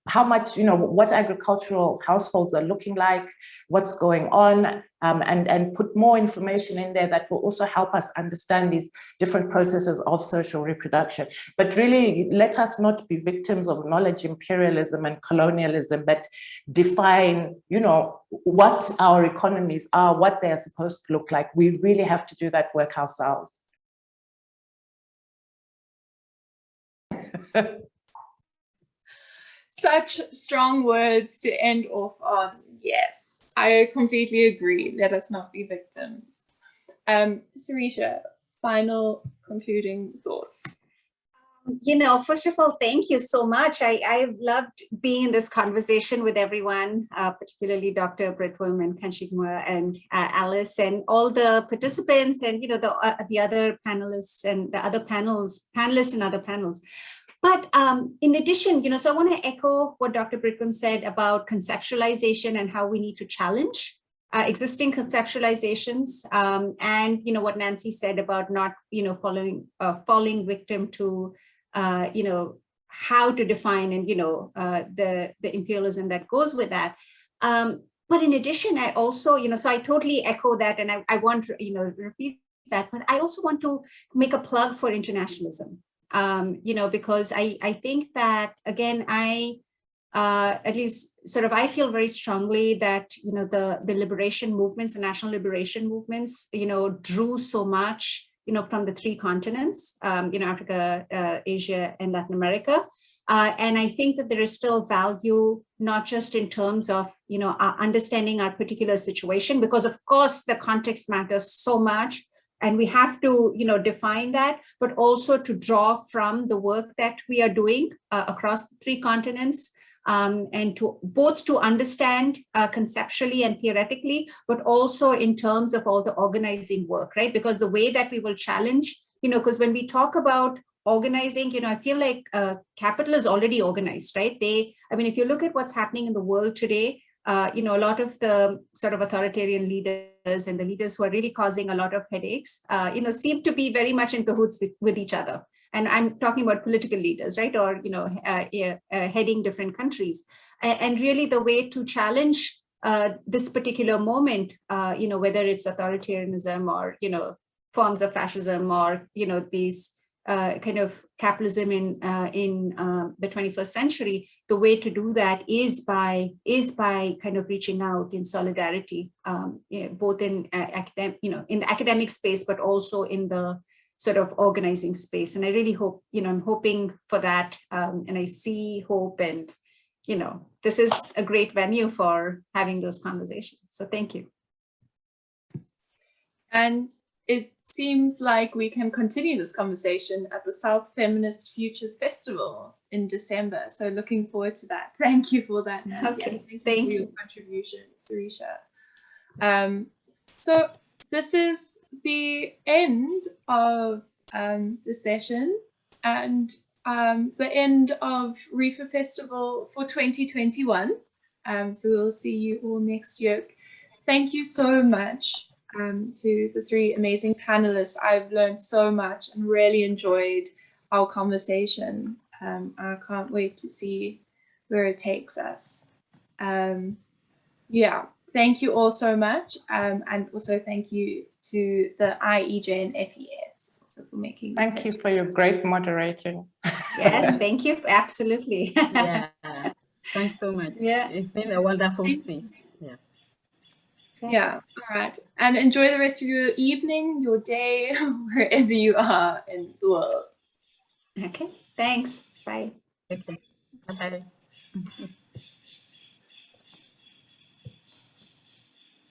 how much, what agricultural households are looking like, what's going on, and put more information in there that will also help us understand these different processes of social reproduction. But really, let us not be victims of knowledge imperialism and colonialism, but define, what our economies are, what they're supposed to look like. We really have to do that work ourselves. Such strong words to end off on. Yes, I completely agree. Let us not be victims. Sirisha, final concluding thoughts. First of all, thank you so much. I've loved being in this conversation with everyone, particularly Dr. Britwum and Kachingwe and Alice and all the participants and, the other panelists and the other panelists and other panels. But in addition, so I want to echo what Dr. Britwum said about conceptualization and how we need to challenge existing conceptualizations, and what Nancy said about not falling victim to how to define and the imperialism that goes with that. But in addition, I also so I totally echo that, and I want to repeat that, but I also want to make a plug for internationalism. because I think that, again, at least sort of, I feel very strongly that, the liberation movements, the national liberation movements, drew so much, from the three continents, Africa, Asia, and Latin America. And I think that there is still value, not just in terms of, understanding our particular situation, because of course the context matters so much, and we have to, define that, but also to draw from the work that we are doing across the three continents, and to both to understand conceptually and theoretically, but also in terms of all the organizing work, right? Because the way that we will challenge, because when we talk about organizing, I feel like capital is already organized, right? If you look at what's happening in the world today, a lot of the sort of authoritarian leaders and the leaders who are really causing a lot of headaches, seem to be very much in cahoots with each other. And I'm talking about political leaders, right? Or, heading different countries. And really the way to challenge this particular moment, whether it's authoritarianism or, forms of fascism or, these kind of capitalism in the 21st century, the way to do that is by kind of reaching out in solidarity, both in in the academic space, but also in the sort of organizing space. And I really hope, I'm hoping for that, and I see hope, and this is a great venue for having those conversations. So thank you. And it seems like we can continue this conversation at the South Feminist Futures Festival in December. So looking forward to that. Thank you for that, Nancy. Okay, Thank you for your contribution, Sirisha. So this is the end of the session and the end of REFA Festival for 2021. So we'll see you all next year. Thank you so much to the three amazing panelists. I've learned so much and really enjoyed our conversation. I can't wait to see where it takes us. Yeah, thank you all so much. And also thank you to the IEJ and FES also for making this. Thank you for your great moderating. Yes, thank you. Absolutely. Yeah, thanks so much. Yeah, it's been a wonderful space. Yeah. Yeah, all right. And enjoy the rest of your evening, your day, wherever you are in the world. Okay, thanks. Bye. Okay, bye.